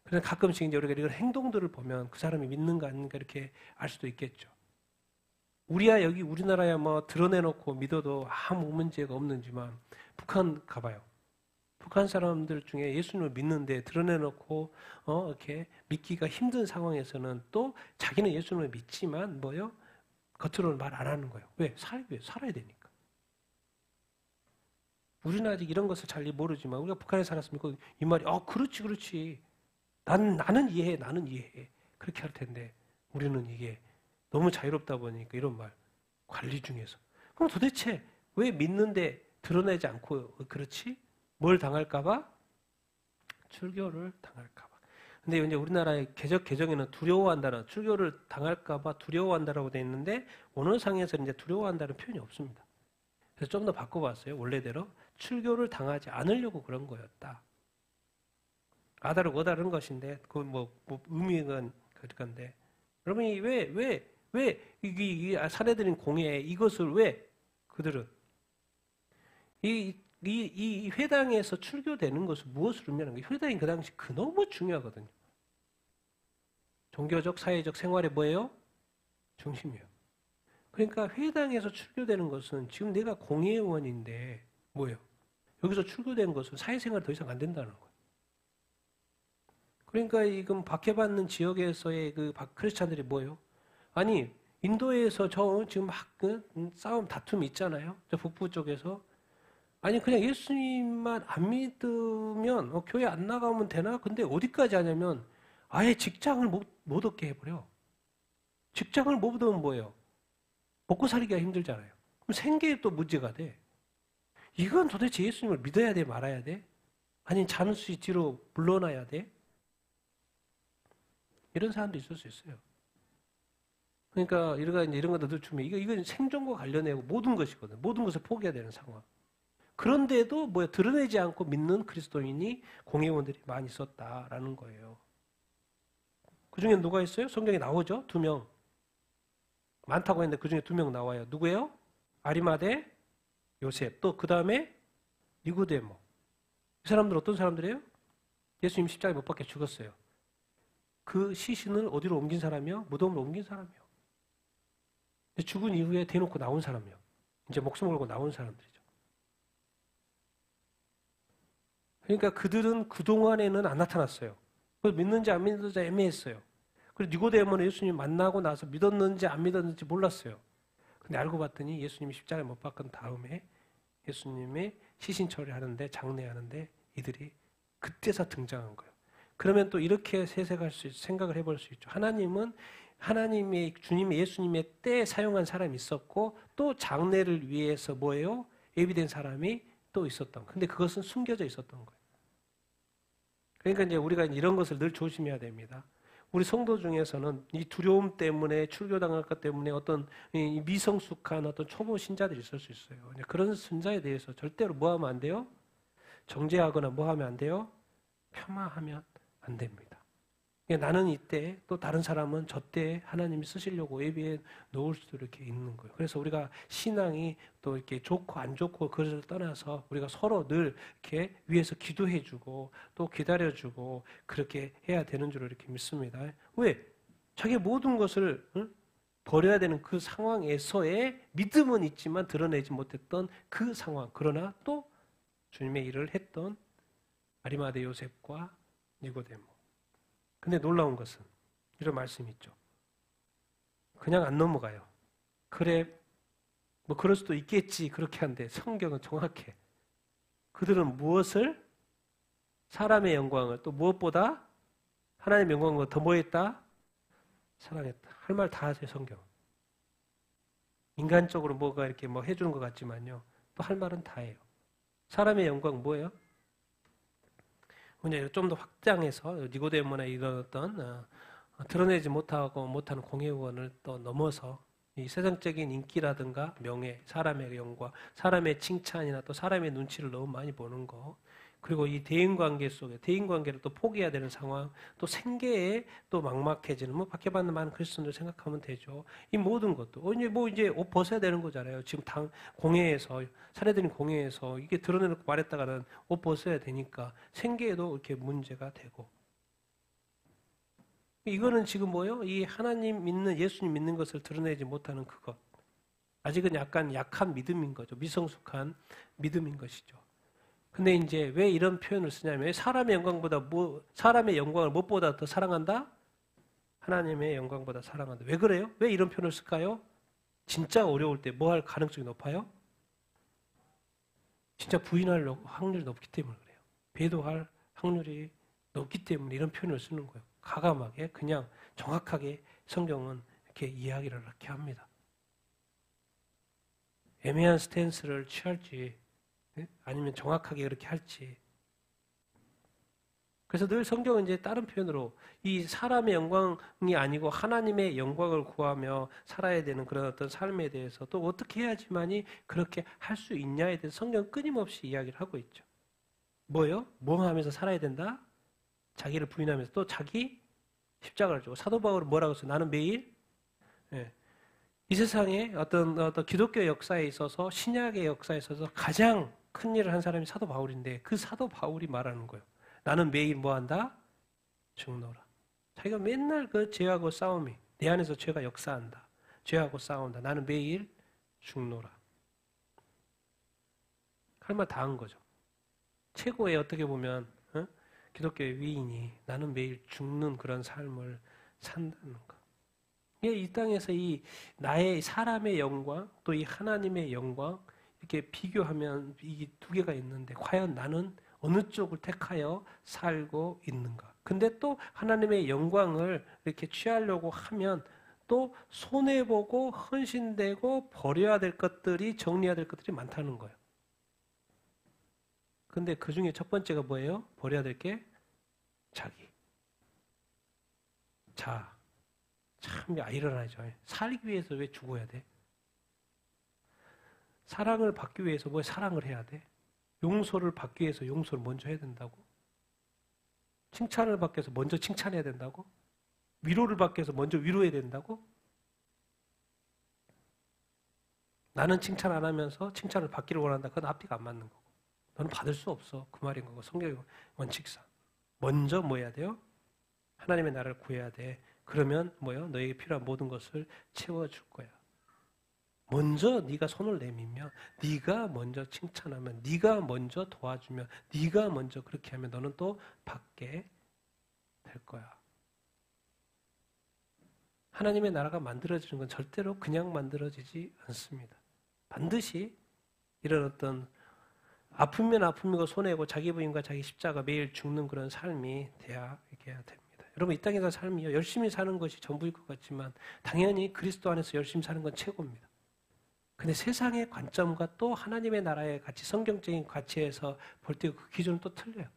그래서 가끔씩 이제 우리가 이런 행동들을 보면 그 사람이 믿는가 아닌가 이렇게 알 수도 있겠죠. 여기 우리나라야 뭐 드러내놓고 믿어도 아무 문제가 없는지만 북한 가봐요. 북한 사람들 중에 예수님을 믿는데 드러내놓고 이렇게 믿기가 힘든 상황에서는 또 자기는 예수님을 믿지만 겉으로는 말 안 하는 거예요. 왜? 살아야 되니까. 우리는 아직 이런 것을 잘 모르지만 우리가 북한에 살았으니까 이 말이 그렇지. 나는 이해해. 그렇게 할 텐데 우리는 이게 너무 자유롭다 보니까 이런 말 관리 중에서. 그럼 도대체 왜 믿는데 드러내지 않고 그렇지? 뭘 당할까봐? 출교를 당할까봐. 근데 이제 우리나라의 개정에는 두려워한다는, 출교를 당할까봐 두려워한다라고 되어 있는데, 원어상에서는 이제 두려워한다는 표현이 없습니다. 그래서 좀 더 바꿔봤어요. 원래대로. 출교를 당하지 않으려고 그런 거였다. 아다른 것인데, 의미는 그럴 건데. 여러분이 이 사내들인 공회에 이것을 왜 그들은 이 회당에서 출교되는 것은 무엇을 의미하는 거예요? 회당이 그 당시 너무 중요하거든요. 종교적, 사회적 생활의 뭐예요? 중심이에요. 그러니까 회당에서 출교되는 것은 지금 내가 공회의원인데 뭐예요? 여기서 출교된 것은 사회생활이 더 이상 안 된다는 거예요. 그러니까 이금 박해받는 지역에서의 그 크리스찬들이 뭐예요? 아니 인도에서 지금 막 싸움 다툼이 있잖아요. 저 북부 쪽에서. 아니 그냥 예수님만 안 믿으면 교회 안 나가면 되나? 근데 어디까지 하냐면 아예 직장을 못 얻게 해버려. 직장을 못 얻으면 뭐예요? 먹고 살기가 힘들잖아요. 그럼 생계에 또 문제가 돼. 이건 도대체 예수님을 믿어야 돼, 말아야 돼? 아니면 잠시 뒤로 물러나야 돼? 이런 사람도 있을 수 있어요. 그러니까 이런 것들 주면 이건 생존과 관련해고 모든 것이거든. 모든 것을 포기해야 되는 상황. 그런데도 드러내지 않고 믿는 그리스도인이 공회원들이 많이 있었다라는 거예요. 그 중에 누가 있어요? 성경에 나오죠? 2명. 많다고 했는데 그 중에 2명 나와요. 누구예요? 아리마대, 요셉. 또 그 다음에 니고데모. 이 사람들 어떤 사람들이에요? 예수님 십자가에 못 박혀 죽었어요. 그 시신을 어디로 옮긴 사람이요? 무덤으로 옮긴 사람이요. 죽은 이후에 대놓고 나온 사람이요. 이제 목숨 걸고 나온 사람들이죠. 그러니까 그들은 그동안에는 안 나타났어요. 믿는지 안 믿는지 애매했어요. 그리고 니고데모는 예수님 만나고 나서 믿었는지 안 믿었는지 몰랐어요. 근데 알고 봤더니 예수님이 십자가에 못 박은 다음에 예수님의 시신 처리하는데, 장례하는데 이들이 그때서 등장한 거예요. 그러면 또 이렇게 생각을 해볼 수 있죠. 하나님의 주님의 예수님의 때 사용한 사람이 있었고 또 장례를 위해서 뭐예요? 예비된 사람이 또 있었던. 근데 그것은 숨겨져 있었던 거예요. 그러니까 이제 우리가 이런 것을 늘 조심해야 됩니다. 우리 성도 중에서는 이 두려움 때문에 출교당할 것 때문에 어떤 이 미성숙한 어떤 초보 신자들이 있을 수 있어요. 그런 신자에 대해서 절대로 뭐 하면 안 돼요? 정죄하거나 뭐 하면 안 돼요? 폄하하면 안 됩니다. 나는 이때 또 다른 사람은 저때 하나님이 쓰시려고 예비해 놓을 수도 이렇게 있는 거예요. 그래서 우리가 신앙이 또 이렇게 좋고 안 좋고 그것을 떠나서 우리가 서로 늘 이렇게 위에서 기도해주고 또 기다려주고 그렇게 해야 되는 줄 이렇게 믿습니다. 왜? 자기 모든 것을 버려야 되는 그 상황에서의 믿음은 있지만 드러내지 못했던 그 상황. 그러나 또 주님의 일을 했던 아리마대 요셉과 니고데모. 근데 놀라운 것은 이런 말씀이 있죠. 그냥 안 넘어가요. 그래, 뭐 그럴 수도 있겠지 그렇게 한데 성경은 정확해. 그들은 무엇을? 사람의 영광을 또 무엇보다 하나님의 영광을 더 뭐했다? 사랑했다. 할 말 다 하세요 성경. 인간적으로 뭐가 이렇게 뭐 해주는 것 같지만요. 또 할 말은 다 해요. 사람의 영광 뭐예요? 좀 더 확장해서 니고데모나 이런 어떤 드러내지 못하는 공회원을 또 넘어서 이 세상적인 인기라든가 명예, 사람의 영광, 사람의 칭찬이나 또 사람의 눈치를 너무 많이 보는 거, 그리고 이 대인관계 속에 대인관계를 또 포기해야 되는 상황, 또 생계에 또 막막해지는 뭐 박해받는 많은 크리스천들 생각하면 되죠. 이 모든 것도 이제 옷 벗어야 되는 거잖아요. 지금 공회에서 사례들인 공회에서 이게 드러내놓고 말했다가는 옷 벗어야 되니까 생계에도 이렇게 문제가 되고. 이거는 지금 뭐예요? 이 하나님 믿는 예수님 믿는 것을 드러내지 못하는 그것. 아직은 약간 약한 믿음인 거죠. 미성숙한 믿음인 것이죠. 근데 이제 왜 이런 표현을 쓰냐면 사람의 영광을 무엇보다 더 사랑한다? 하나님의 영광보다 사랑한다. 왜 그래요? 왜 이런 표현을 쓸까요? 진짜 어려울 때 뭐 할 가능성이 높아요? 진짜 부인할 확률이 높기 때문에 그래요. 배도할 확률이 높기 때문에 이런 표현을 쓰는 거예요. 과감하게 그냥 정확하게 성경은 이렇게 이야기를 이렇게 합니다. 애매한 스탠스를 취할지 아니면 정확하게 그렇게 할지. 그래서 늘 성경은 이제 다른 표현으로 이 사람의 영광이 아니고 하나님의 영광을 구하며 살아야 되는 그런 어떤 삶에 대해서 또 어떻게 해야지만이 그렇게 할 수 있냐에 대해서 성경은 끊임없이 이야기를 하고 있죠. 뭐요? 뭐 하면서 살아야 된다? 자기를 부인하면서 또 자기 십자가를 지고 사도 바울은 뭐라고 했어요? 나는 매일 이 세상에 어떤 기독교 역사에 있어서 신약의 역사에 있어서 가장 큰 일을 한 사람이 사도 바울인데 그 사도 바울이 말하는 거예요. 나는 매일 뭐 한다? 죽노라. 자기가 맨날 그 죄하고 싸움이 내 안에서 죄가 역사한다. 죄하고 싸운다. 나는 매일 죽노라. 할 말 다 한 거죠. 최고의 어떻게 보면 기독교의 위인이 나는 매일 죽는 그런 삶을 산다는 것. 이 땅에서 이 나의 사람의 영광 또 이 하나님의 영광 이렇게 비교하면 이 두 개가 있는데 과연 나는 어느 쪽을 택하여 살고 있는가? 근데 또 하나님의 영광을 이렇게 취하려고 하면 또 손해보고 헌신되고 버려야 될 것들이 정리해야 될 것들이 많다는 거예요. 근데 그 중에 첫 번째가 뭐예요? 버려야 될 게 자기. 참 아이러니하죠. 살기 위해서 왜 죽어야 돼? 사랑을 받기 위해서 뭐 사랑을 해야 돼? 용서를 받기 위해서 용서를 먼저 해야 된다고? 칭찬을 받기 위해서 먼저 칭찬해야 된다고? 위로를 받기 위해서 먼저 위로해야 된다고? 나는 칭찬 안 하면서 칭찬을 받기를 원한다. 그건 앞뒤가 안 맞는 거고. 너는 받을 수 없어. 그 말인 거고. 성경의 원칙상. 먼저 뭐 해야 돼요? 하나님의 나라를 구해야 돼. 그러면 뭐요? 너에게 필요한 모든 것을 채워줄 거야. 먼저 네가 손을 내밀면, 네가 먼저 칭찬하면, 네가 먼저 도와주면, 네가 먼저 그렇게 하면 너는 또 받게 될 거야. 하나님의 나라가 만들어지는 건 절대로 그냥 만들어지지 않습니다. 반드시 이런 어떤 아프면 아픔이고 손해고 자기 부인과 자기 십자가 매일 죽는 그런 삶이 돼야 됩니다. 여러분 이 땅에서 삶이요 열심히 사는 것이 전부일 것 같지만 당연히 그리스도 안에서 열심히 사는 건 최고입니다. 근데 세상의 관점과 또 하나님의 나라의 가치, 성경적인 가치에서 볼 때 그 기준은 또 틀려요.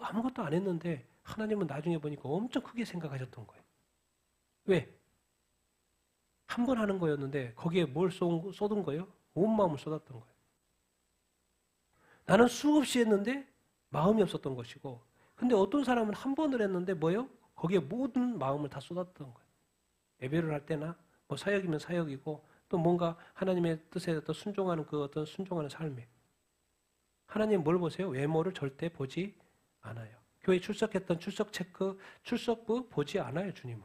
아무것도 안 했는데 하나님은 나중에 보니까 엄청 크게 생각하셨던 거예요. 왜? 한 번 하는 거였는데 거기에 뭘 쏟은 거예요? 온 마음을 쏟았던 거예요. 나는 수없이 했는데 마음이 없었던 것이고, 근데 어떤 사람은 한 번을 했는데 뭐예요? 거기에 모든 마음을 다 쏟았던 거예요. 예배를 할 때나 뭐 사역이면 사역이고 또 뭔가 하나님의 뜻에 또 순종하는 그 어떤 순종하는 삶에 하나님 뭘 보세요? 외모를 절대 보지 않아요. 교회 출석했던 출석 체크, 출석부 보지 않아요. 주님은.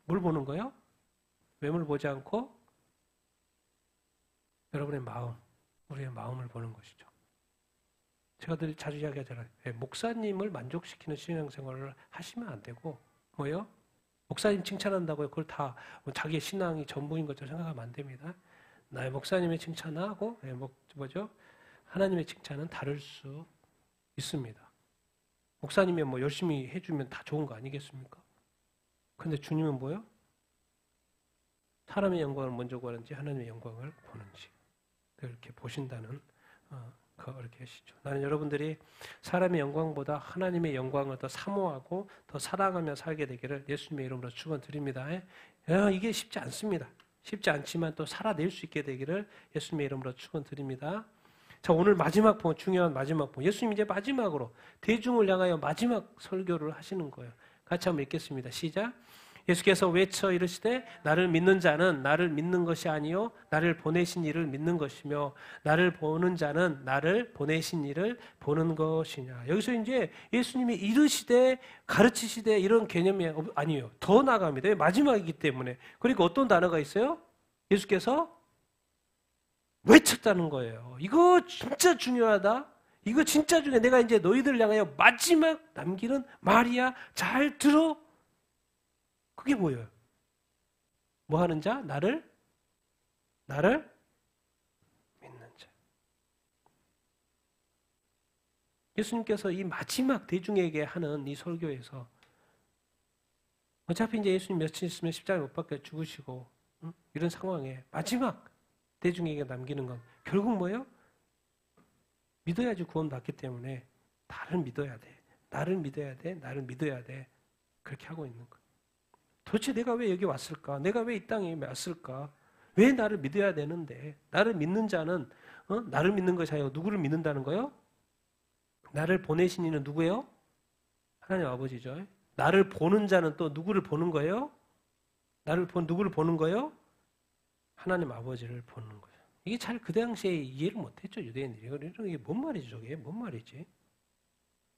뭘 보는 거예요? 외모를 보지 않고 여러분의 마음, 우리의 마음을 보는 것이죠. 제가 늘 자주 이야기하잖아요. 목사님을 만족시키는 신앙생활을 하시면 안 되고 뭐예요? 목사님 칭찬한다고요. 그걸 다 자기의 신앙이 전부인 것처럼 생각하면 안 됩니다. 나의 목사님의 칭찬하고 하나님의 칭찬은 다를 수 있습니다. 목사님이 뭐 열심히 해주면 다 좋은 거 아니겠습니까? 근데 주님은 뭐예요? 사람의 영광을 먼저 구하는지 하나님의 영광을 보는지 이렇게 보신다는 그렇게 하시죠. 나는 여러분들이 사람의 영광보다 하나님의 영광을 더 사모하고 더 사랑하며 살게 되기를 예수님의 이름으로 축원드립니다. 이게 쉽지 않습니다. 쉽지 않지만 또 살아낼 수 있게 되기를 예수님의 이름으로 축원드립니다. 자, 오늘 마지막 본, 중요한 마지막 본. 예수님 이제 마지막으로 대중을 향하여 마지막 설교를 하시는 거예요. 같이 한번 읽겠습니다. 시작. 예수께서 외쳐 이르시되 나를 믿는 자는 나를 믿는 것이 아니요 나를 보내신 이를 믿는 것이며 나를 보는 자는 나를 보내신 이를 보는 것이냐. 여기서 이제 예수님이 이르시되 가르치시되 이런 개념이 아니에요. 더 나갑니다. 마지막이기 때문에. 그러니까 어떤 단어가 있어요? 예수께서 외쳤다는 거예요. 이거 진짜 중요하다. 이거 진짜 중요해. 내가 이제 너희들을 향하여 마지막 남기는 말이야. 잘 들어. 그게 뭐예요? 뭐 하는 자? 나를 믿는 자. 예수님께서 이 마지막 대중에게 하는 이 설교에서 어차피 이제 예수님 며칠 있으면 십자가에 못 박혀 죽으시고 이런 상황에 마지막 대중에게 남기는 건 결국 뭐예요? 믿어야지 구원받기 때문에 나를 믿어야 돼. 나를 믿어야 돼. 나를 믿어야 돼. 그렇게 하고 있는 거예요. 도대체 내가 왜 여기 왔을까? 내가 왜 이 땅에 왔을까? 왜 나를 믿어야 되는데? 나를 믿는 자는 나를 믿는 것이 아니고 누구를 믿는다는 거예요? 나를 보내신 이는 누구예요? 하나님 아버지죠. 나를 보는 자는 또 누구를 보는 거예요? 누구를 보는 거예요? 하나님 아버지를 보는 거예요. 이게 잘 그 당시에 이해를 못했죠. 유대인들이. 이게 뭔 말이죠? 저게 뭔 말이지?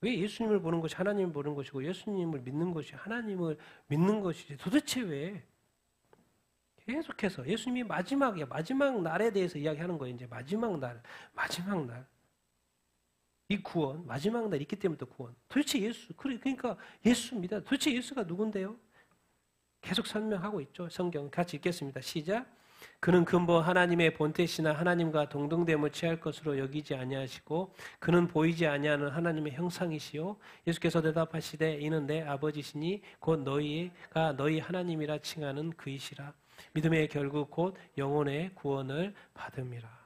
왜 예수님을 보는 것이 하나님을 보는 것이고 예수님을 믿는 것이 하나님을 믿는 것이지? 도대체 왜? 계속해서 예수님이 마지막이야. 마지막 날에 대해서 이야기하는 거예요. 이제 마지막 날. 이 구원, 마지막 날 있기 때문에 또 구원. 도대체 예수, 그러니까 예수입니다. 도대체 예수가 누군데요? 계속 설명하고 있죠. 성경 같이 읽겠습니다. 시작. 그는 근본 하나님의 본태시나 하나님과 동등됨을 취할 것으로 여기지 아니하시고 그는 보이지 아니하는 하나님의 형상이시요 예수께서 대답하시되 이는 내 아버지시니 곧 너희가 너희 하나님이라 칭하는 그이시라. 믿음의 결국 곧 영혼의 구원을 받음이라.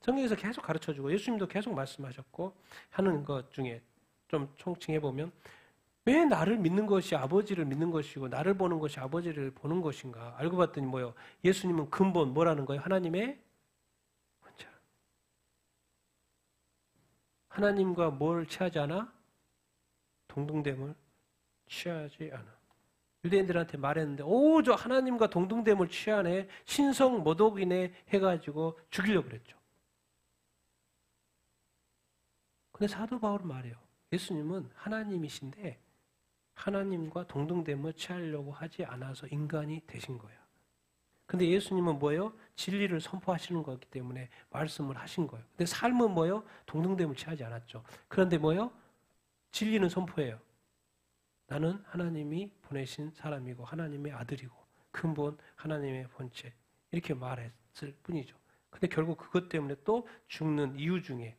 성경에서 계속 가르쳐주고 예수님도 계속 말씀하셨고 하는 것 중에 좀 총칭해보면 왜 나를 믿는 것이 아버지를 믿는 것이고 나를 보는 것이 아버지를 보는 것인가? 알고 봤더니 뭐예요? 예수님은 근본 뭐라는 거예요? 하나님의 원자. 하나님과 뭘 취하지 않아? 동등됨을 취하지 않아. 유대인들한테 말했는데 저 하나님과 동등됨을 취하네. 신성 모독이네 해가지고 죽이려고 그랬죠. 근데 사도 바울은 말해요. 예수님은 하나님이신데 하나님과 동등됨을 취하려고 하지 않아서 인간이 되신 거예요. 근데 예수님은 뭐예요? 진리를 선포하시는 거기 때문에 말씀을 하신 거예요. 근데 삶은 뭐예요? 동등됨을 취하지 않았죠. 그런데 뭐예요? 진리는 선포해요. 나는 하나님이 보내신 사람이고 하나님의 아들이고 근본 하나님의 본체 이렇게 말했을 뿐이죠. 근데 결국 그것 때문에 또 죽는 이유 중에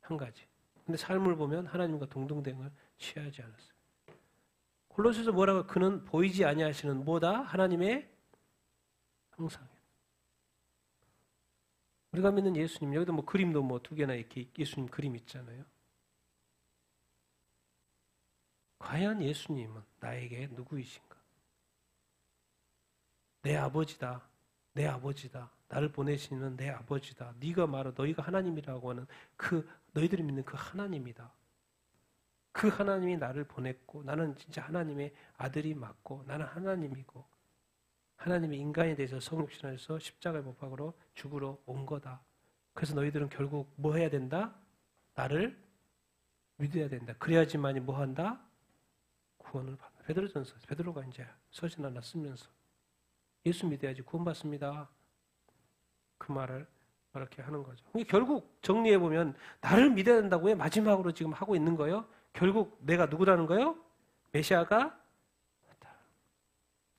한 가지. 근데 삶을 보면 하나님과 동등됨을 취하지 않았어요. 골로새서 뭐라고? 그는 보이지 아니하시는 뭐다? 하나님의 형상이에요. 우리가 믿는 예수님, 여기도 뭐 그림도 뭐 2개나 이렇게 예수님 그림 있잖아요. 과연 예수님은 나에게 누구이신가? 내 아버지다. 내 아버지다. 나를 보내시는 내 아버지다. 네가 말하 너희가 하나님이라고 하는 그 너희들이 믿는 그 하나님이다. 그 하나님이 나를 보냈고 나는 진짜 하나님의 아들이 맞고 나는 하나님이고 하나님의 인간에 대해서 성육신에서 십자가의 못 박으러 죽으러 온 거다. 그래서 너희들은 결국 뭐 해야 된다? 나를 믿어야 된다. 그래야지만이 뭐 한다? 구원을 받는다. 베드로전서 베드로가 이제 서신 하나 쓰면서 예수 믿어야지 구원받습니다. 그 말을 이렇게 하는 거죠. 결국 정리해 보면 나를 믿어야 된다고 왜 마지막으로 지금 하고 있는 거예요? 결국 내가 누구라는 거예요? 메시아가 맞다.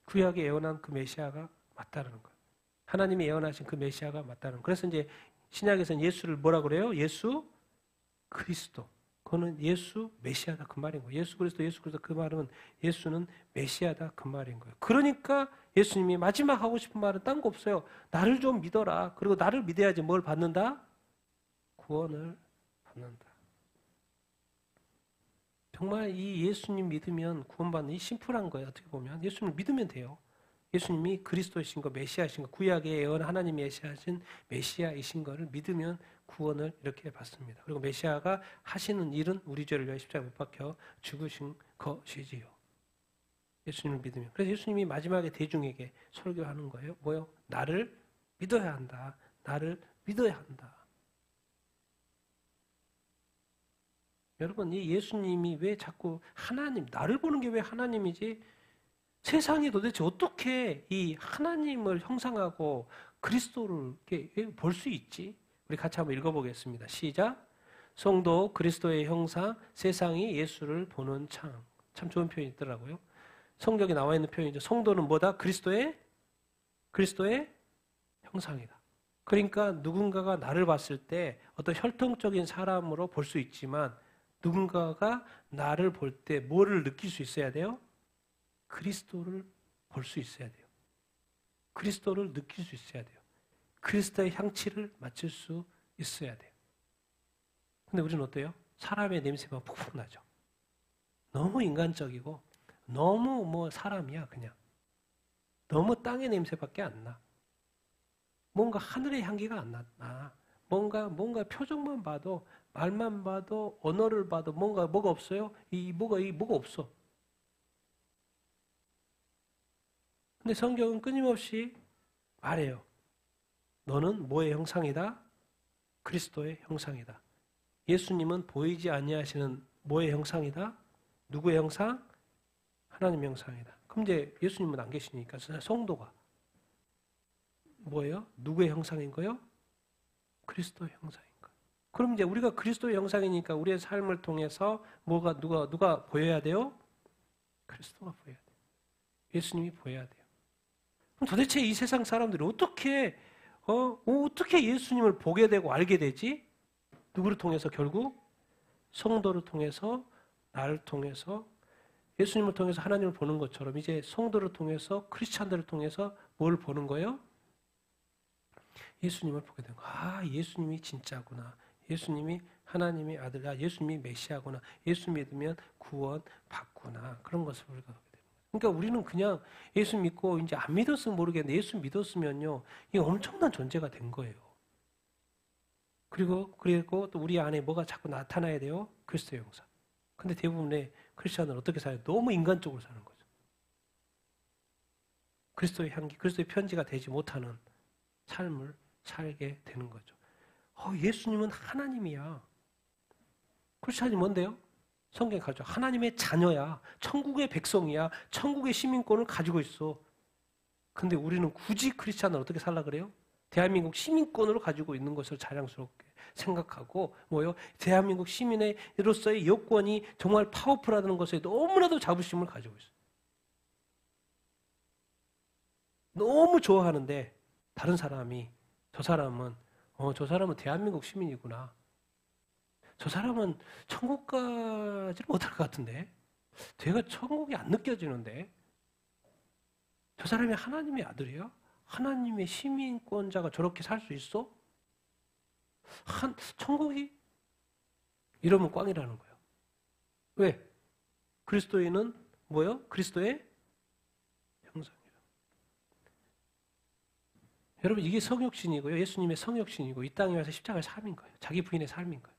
구약에 예언한 그 메시아가 맞다는 거예요. 하나님이 예언하신 그 메시아가 맞다는 거예요. 그래서 이제 신약에서는 예수를 뭐라 그래요? 예수 그리스도. 그거는 예수 메시아다 그 말인 거예요. 예수 그리스도 그 말은 예수는 메시아다 그 말인 거예요. 그러니까 예수님이 마지막 하고 싶은 말은 딴 거 없어요. 나를 좀 믿어라. 그리고 나를 믿어야지 뭘 받는다? 구원을 받는다. 정말 이 예수님 믿으면 구원받는 이 심플한 거예요. 어떻게 보면 예수님 믿으면 돼요. 예수님이 그리스도이신 거, 메시아이신 거, 구약의 예언 하나님이 메시아신 메시아이신 거를 믿으면 구원을 이렇게 받습니다. 그리고 메시아가 하시는 일은 우리 죄를 위하여 십자가에 못 박혀 죽으신 것이지요. 예수님을 믿으면. 그래서 예수님이 마지막에 대중에게 설교하는 거예요. 뭐요? 나를 믿어야 한다. 나를 믿어야 한다. 여러분, 이 예수님이 왜 자꾸 하나님, 나를 보는 게 왜 하나님이지? 세상이 도대체 어떻게 이 하나님을 형상하고 그리스도를 볼 수 있지? 우리 같이 한번 읽어보겠습니다. 시작. 성도 그리스도의 형상, 세상이 예수를 보는 창. 참 좋은 표현이 있더라고요. 성경에 나와 있는 표현이죠. 성도는 뭐다? 그리스도의 형상이다. 그러니까 누군가가 나를 봤을 때 어떤 혈통적인 사람으로 볼 수 있지만 누군가가 나를 볼 때 뭐를 느낄 수 있어야 돼요? 그리스도를 볼 수 있어야 돼요. 그리스도를 느낄 수 있어야 돼요. 그리스도의 향취를 맡을 수 있어야 돼요. 근데 우리는 어때요? 사람의 냄새가 푹푹 나죠. 너무 인간적이고 너무 뭐 사람이야 그냥. 너무 땅의 냄새밖에 안 나. 뭔가 하늘의 향기가 안 나. 뭔가 표정만 봐도 말만 봐도 언어를 봐도 뭐가 없어요? 뭐가 없어. 근데 성경은 끊임없이 말해요. 너는 뭐의 형상이다? 그리스도의 형상이다. 예수님은 보이지 아니하시는 뭐의 형상이다? 누구의 형상? 하나님의 형상이다. 그럼 이제 예수님은 안 계시니까 성도가 뭐예요? 누구의 형상인 거예요? 그리스도의 형상인 거예요. 그럼 이제 우리가 그리스도의 형상이니까 우리의 삶을 통해서 누가 보여야 돼요? 그리스도가 보여야 돼요. 예수님이 보여야 돼요. 그럼 도대체 이 세상 사람들이 어떻게 예수님을 보게 되고 알게 되지? 누구를 통해서 결국? 성도를 통해서, 나를 통해서, 예수님을 통해서 하나님을 보는 것처럼 이제 성도를 통해서, 크리스찬들을 통해서 뭘 보는 거예요? 예수님을 보게 되는 거예요. 아, 예수님이 진짜구나. 예수님이 하나님의 아들, 예수님이 메시아구나. 예수 믿으면 구원 받구나. 그런 것을 우리가 보게 됩니다. 그러니까 우리는 그냥 예수 믿고 이제 안 믿었으면 모르겠는데 예수 믿었으면요, 이게 엄청난 존재가 된 거예요. 그리고 또 우리 안에 뭐가 자꾸 나타나야 돼요? 그리스도의 형상. 근데 대부분의 크리스천은 어떻게 살아요? 너무 인간적으로 사는 거죠. 그리스도의 향기, 그리스도의 편지가 되지 못하는 삶을 살게 되는 거죠. 예수님은 하나님이야. 크리스천이 뭔데요? 성경에 가죠. 하나님의 자녀야. 천국의 백성이야. 천국의 시민권을 가지고 있어. 근데 우리는 굳이 크리스천을 어떻게 살라 그래요? 대한민국 시민권으로 가지고 있는 것을 자랑스럽게 생각하고 대한민국 시민으로서의 여권이 정말 파워풀하다는 것에 너무나도 자부심을 가지고 있어요. 너무 좋아하는데 다른 사람이 저 사람은 대한민국 시민이구나. 저 사람은 천국까지는 못할 것 같은데 걔가 천국이 안 느껴지는데 저 사람이 하나님의 아들이야? 하나님의 시민권자가 저렇게 살 수 있어? 천국이? 이러면 꽝이라는 거예요. 왜? 그리스도인은 뭐예요? 그리스도의 형상이에요. 여러분 이게 성육신이고요. 예수님의 성육신이고 이 땅에 와서 십자가의 삶인 거예요. 자기 부인의 삶인 거예요.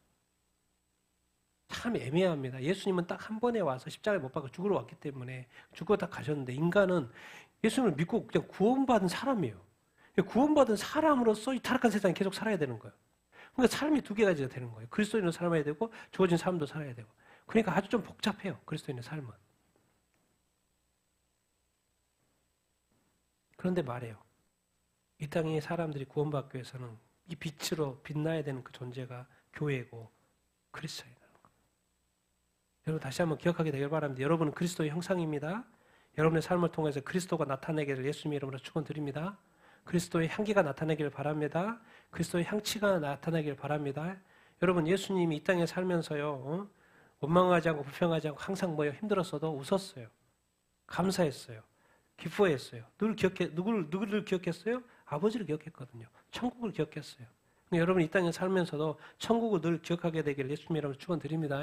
참 애매합니다. 예수님은 딱 한 번에 와서 십자가에 못 박아 죽으러 왔기 때문에 죽고 딱 가셨는데 인간은 예수님을 믿고 그냥 구원받은 사람이에요. 구원받은 사람으로서 이 타락한 세상에 계속 살아야 되는 거예요. 그러니까 삶이 두 가지가 되는 거예요. 그리스도인은 살아야 되고 주어진 삶도 살아야 되고. 그러니까 아주 좀 복잡해요. 그리스도인의 삶은. 그런데 말이에요. 이 땅의 사람들이 구원받기 위해서는 이 빛으로 빛나야 되는 그 존재가 교회고 그리스도인이라는 거예요. 여러분 다시 한번 기억하게 되길 바랍니다. 여러분은 그리스도의 형상입니다. 여러분의 삶을 통해서 그리스도가 나타내기를 예수님의 이름으로 축원드립니다. 그리스도의 향기가 나타나기를 바랍니다. 그리스도의 향취가 나타나기를 바랍니다. 여러분 예수님이 이 땅에 살면서요. 원망하지 않고 불평하지 않고 항상 힘들었어도 웃었어요. 감사했어요. 기뻐했어요. 누구를 기억했어요? 아버지를 기억했거든요. 천국을 기억했어요. 여러분 이 땅에 살면서도 천국을 늘 기억하게 되기를 예수님의 이름으로 축원드립니다.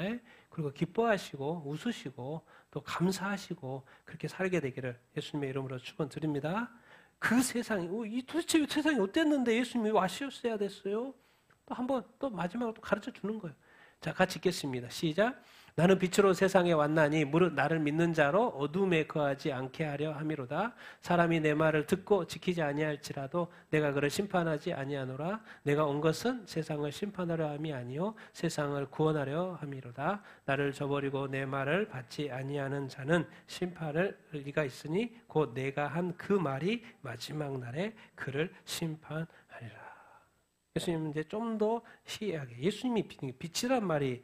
그리고 기뻐하시고 웃으시고 또 감사하시고 그렇게 살게 되기를 예수님의 이름으로 축원드립니다. 그 세상이 도대체 이 세상이 어땠는데 예수님이 와주셨어야 됐어요? 또 한번 또 마지막으로 또 가르쳐 주는 거예요. 자, 같이 읽겠습니다. 시작. 나는 빛으로 세상에 왔나니 무릇 나를 믿는 자로 어둠에 거하지 않게 하려 함이로다. 사람이 내 말을 듣고 지키지 아니할지라도 내가 그를 심판하지 아니하노라. 내가 온 것은 세상을 심판하려 함이 아니요 세상을 구원하려 함이로다. 나를 저버리고 내 말을 받지 아니하는 자는 심판을 리가 있으니 곧 내가 한 그 말이 마지막 날에 그를 심판하리라. 예수님은 이제 좀 더 시하게 예수님이 빛이란 말이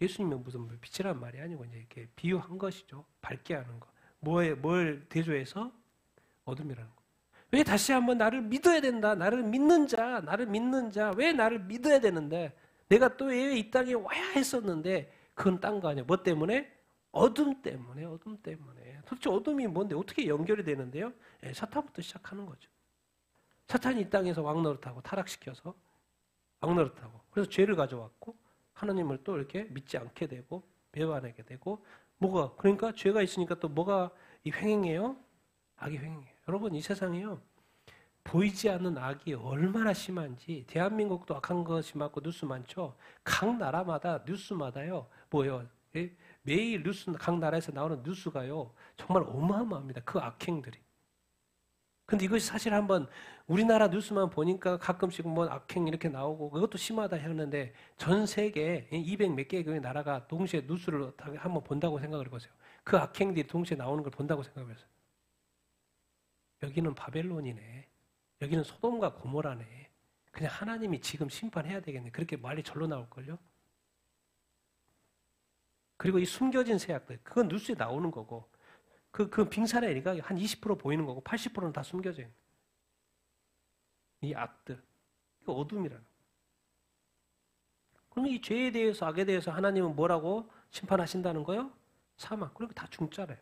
예수님은 무슨 빛이란 말이 아니고 이제 이렇게 비유한 것이죠. 밝게 하는 거. 뭘 대조해서 어둠이라는 거. 왜 다시 한번 나를 믿어야 된다. 나를 믿는 자. 왜 나를 믿어야 되는데 내가 또 왜 이 땅에 와야 했었는데 그건 딴 거 아니야. 뭐 때문에? 어둠 때문에. 도대체 어둠이 뭔데 어떻게 연결이 되는데요? 사탄부터 시작하는 거죠. 사탄이 이 땅에서 왕노릇하고 타락시켜서 왕노릇하고 그래서 죄를 가져왔고 하나님을 또 이렇게 믿지 않게 되고 배반하게 되고 그러니까 죄가 있으니까 또 뭐가 횡행해요? 악이 횡행해요. 여러분 이 세상에요. 보이지 않는 악이 얼마나 심한지 대한민국도 악한 것이 많고 뉴스 많죠. 각 나라마다 뉴스마다요. 매일 뉴스 각 나라에서 나오는 뉴스가요. 정말 어마어마합니다. 그 악행들이. 근데 이것이 사실 한번 우리나라 뉴스만 보니까 가끔씩 악행 이렇게 나오고 그것도 심하다 했는데 전 세계 200 몇 개의 나라가 동시에 뉴스를 한번 본다고 생각을 해보세요. 그 악행들이 동시에 나오는 걸 본다고 생각해보세요. 여기는 바벨론이네. 여기는 소돔과 고모라네. 그냥 하나님이 지금 심판해야 되겠네. 그렇게 말이 절로 나올걸요. 그리고 이 숨겨진 세약들 그건 뉴스에 나오는 거고 그 빙산의 일가 한 20% 보이는 거고 80%는 다 숨겨져 있는 이 악들. 이거 어둠이라는 거예요. 그러면 이 죄에 대해서 악에 대해서 하나님은 뭐라고 심판하신다는 거예요? 사망. 그러니까 다 중짜래요.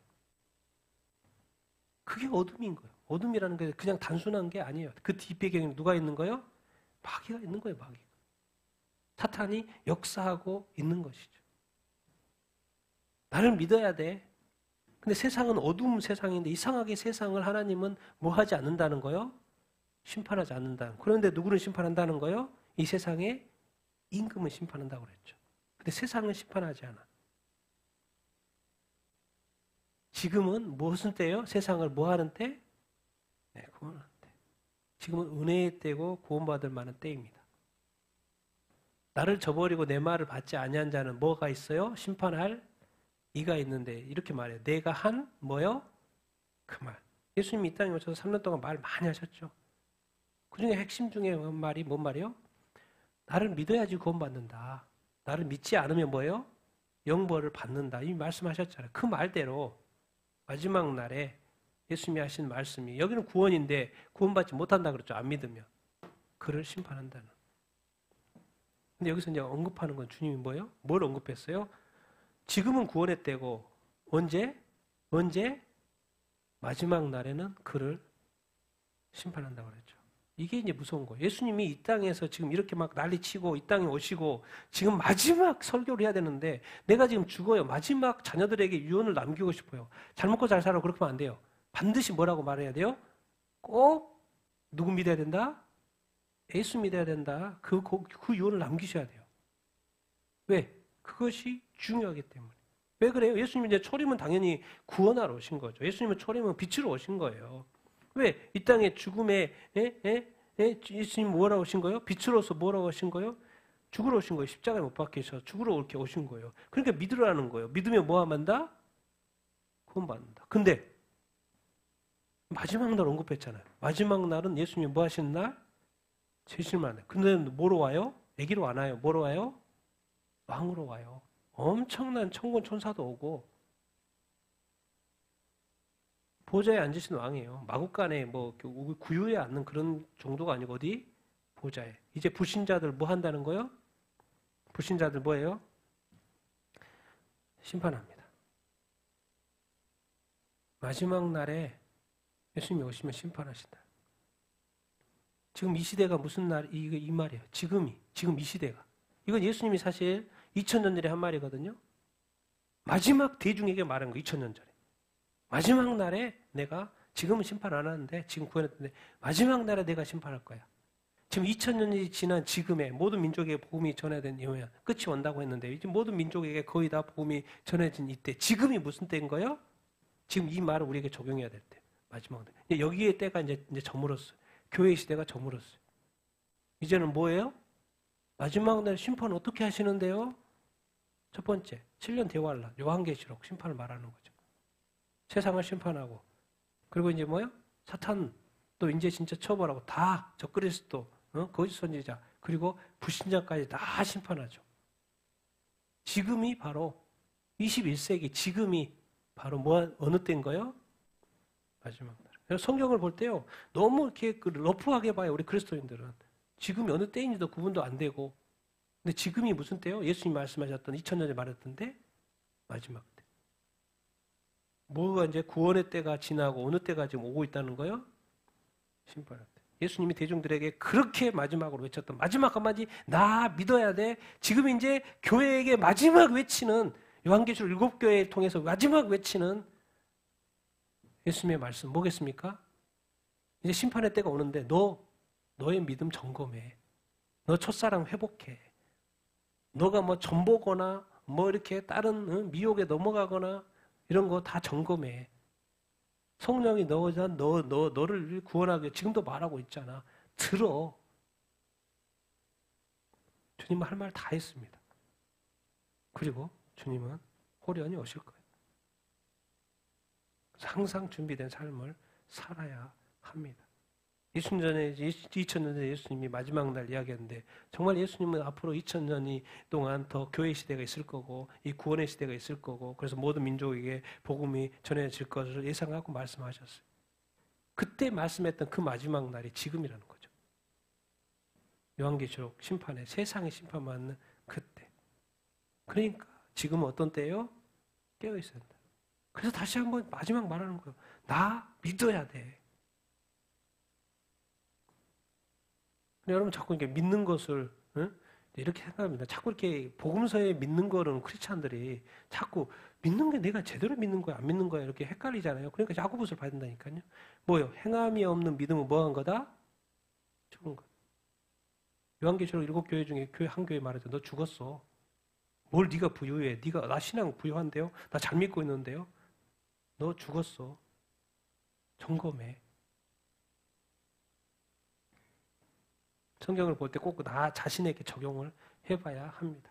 그게 어둠인 거예요. 어둠이라는 게 그냥 단순한 게 아니에요. 그 뒷배경에 누가 있는 거예요? 마귀가 있는 거예요. 마귀가. 사탄이 역사하고 있는 것이죠. 나를 믿어야 돼. 근데 세상은 어두운 세상인데 이상하게 세상을 하나님은 뭐 하지 않는다는 거요? 심판하지 않는다. 그런데 누구를 심판한다는 거요? 이 세상에 임금을 심판한다고 그랬죠. 근데 세상은 심판하지 않아. 지금은 무슨 때예요? 세상을 뭐 하는 때? 네, 구원하는 때. 지금은 은혜의 때고 구원받을 만한 때입니다. 나를 저버리고 내 말을 받지 아니한 자는 뭐가 있어요? 심판할 이가 있는데 이렇게 말해요. 내가 한 뭐요? 그 말. 예수님이 이 땅에 오셔서 3년 동안 말 많이 하셨죠. 그중에 핵심 중에 말이 뭔 말이요? 나를 믿어야지 구원받는다. 나를 믿지 않으면 뭐예요? 영벌을 받는다. 이미 말씀하셨잖아요. 그 말대로 마지막 날에 예수님이 하신 말씀이 여기는 구원인데 구원받지 못한다 그랬죠. 안 믿으면. 그를 심판한다는. 근데 여기서 이제 언급하는 건 주님이 뭐예요? 뭘 언급했어요? 지금은 구원의 때고 언제? 마지막 날에는 그를 심판한다고 그랬죠. 이게 이제 무서운 거예요. 예수님이 이 땅에서 지금 이렇게 막 난리치고 이 땅에 오시고 지금 마지막 설교를 해야 되는데 내가 지금 죽어요. 마지막 자녀들에게 유언을 남기고 싶어요. 잘 먹고 잘 살아. 그렇게 하면 안 돼요. 반드시 뭐라고 말해야 돼요? 꼭 누구 믿어야 된다? 예수 믿어야 된다. 그 유언을 남기셔야 돼요. 왜? 그것이 중요하기 때문에. 왜 그래요? 예수님이 이제 초림은 당연히 구원하러 오신 거죠. 예수님은 초림은 빛으로 오신 거예요. 왜? 이 땅의 죽음에 예수님 뭐라고 오신 거예요? 빛으로서 뭐라고 오신 거예요? 죽으러 오신 거예요. 십자가에 못 박히셔서 죽으러 이렇게 오신 거예요. 그러니까 믿으라는 거예요. 믿으면 뭐 한다? 구원받는다. 근데 마지막 날 언급했잖아요. 마지막 날은 예수님이 뭐 하시는 날? 재실만 해. 근데 뭐로 와요? 애기로 안 와요. 뭐로 와요? 왕으로 와요. 엄청난 천군 천사도 오고 보좌에 앉으신 왕이에요. 마국간에 뭐 구유에 앉는 그런 정도가 아니고 어디? 보좌에. 이제 불신자들 뭐 한다는 거예요? 불신자들 뭐예요? 심판합니다. 마지막 날에 예수님이 오시면 심판하신다. 지금 이 시대가 무슨 날? 이 말이에요. 지금 이 시대가. 이건 예수님이 사실 2000년 전에 한 말이거든요. 마지막 대중에게 말한 거 2000년 전에. 마지막 날에 내가 지금은 심판 안 하는데 지금 구원했는데 마지막 날에 내가 심판할 거야. 지금 2000년이 지난 지금의 모든 민족에게 복음이 전해진 이후에 끝이 온다고 했는데 이제 모든 민족에게 거의 다 복음이 전해진 이때 지금이 무슨 때인 거예요? 지금 이 말을 우리에게 적용해야 될 때. 마지막 날. 여기에 때가 이제 저물었어요. 교회 시대가 저물었어요. 이제는 뭐예요? 마지막 날 심판 어떻게 하시는데요? 첫 번째, 7년 대환란, 요한계시록 심판을 말하는 거죠. 세상을 심판하고 그리고 이제 뭐요? 사탄 또 이제 진짜 처벌하고 다 적그리스도, 거짓 선지자 그리고 불신자까지 다 심판하죠. 지금이 바로 21세기 지금이 바로 어느 때인 거예요? 마지막 날. 그래서 성경을 볼 때요 너무 이렇게 러프하게 봐요. 우리 그리스도인들은 지금이 어느 때인지도 구분도 안 되고 근데 지금이 무슨 때요? 예수님 말씀하셨던 2000년에 말했던데 마지막 때. 뭐가 이제 구원의 때가 지나고 어느 때가 지금 오고 있다는 거예요? 심판할 때. 예수님이 대중들에게 그렇게 마지막으로 외쳤던 마지막 한마디 나 믿어야 돼. 지금 이제 교회에게 마지막 외치는 요한계시록 7교회를 통해서 마지막 외치는 예수님의 말씀 뭐겠습니까? 이제 심판의 때가 오는데 너의 믿음 점검해. 너 첫사랑 회복해. 너가 뭐 전보거나 뭐 이렇게 다른 미혹에 넘어가거나 이런 거 다 점검해. 성령이 너를 구원하게 지금도 말하고 있잖아. 들어. 주님은 할 말 다 했습니다. 그리고 주님은 호련히 오실 거예요. 항상 준비된 삶을 살아야 합니다. 2000년 전에 예수님이 마지막 날 이야기했는데 정말 예수님은 앞으로 2000년이 동안 더 교회 시대가 있을 거고 이 구원의 시대가 있을 거고 그래서 모든 민족에게 복음이 전해질 것을 예상하고 말씀하셨어요. 그때 말씀했던 그 마지막 날이 지금이라는 거죠. 요한계시록 심판에 세상의 심판받는 그때. 그러니까 지금은 어떤 때예요? 깨어 있어야 한다. 그래서 다시 한번 마지막 말하는 거예요. 나 믿어야 돼. 여러분 자꾸 이렇게 믿는 것을 이렇게 생각합니다. 자꾸 이렇게 복음서에 믿는 거는 크리스찬들이 자꾸 믿는 게 내가 제대로 믿는 거야 안 믿는 거야 이렇게 헷갈리잖아요. 그러니까 야고보서를 봐야 된다니까요. 뭐요? 행함이 없는 믿음은 뭐한 거다? 죽은 거. 요한계시록 7교회 중에 교회 한 교회 말하죠. 너 죽었어. 뭘 네가 부유해? 나 신앙 부유한데요? 나 잘 믿고 있는데요? 너 죽었어. 점검해. 성경을 볼 때 꼭 나 자신에게 적용을 해봐야 합니다.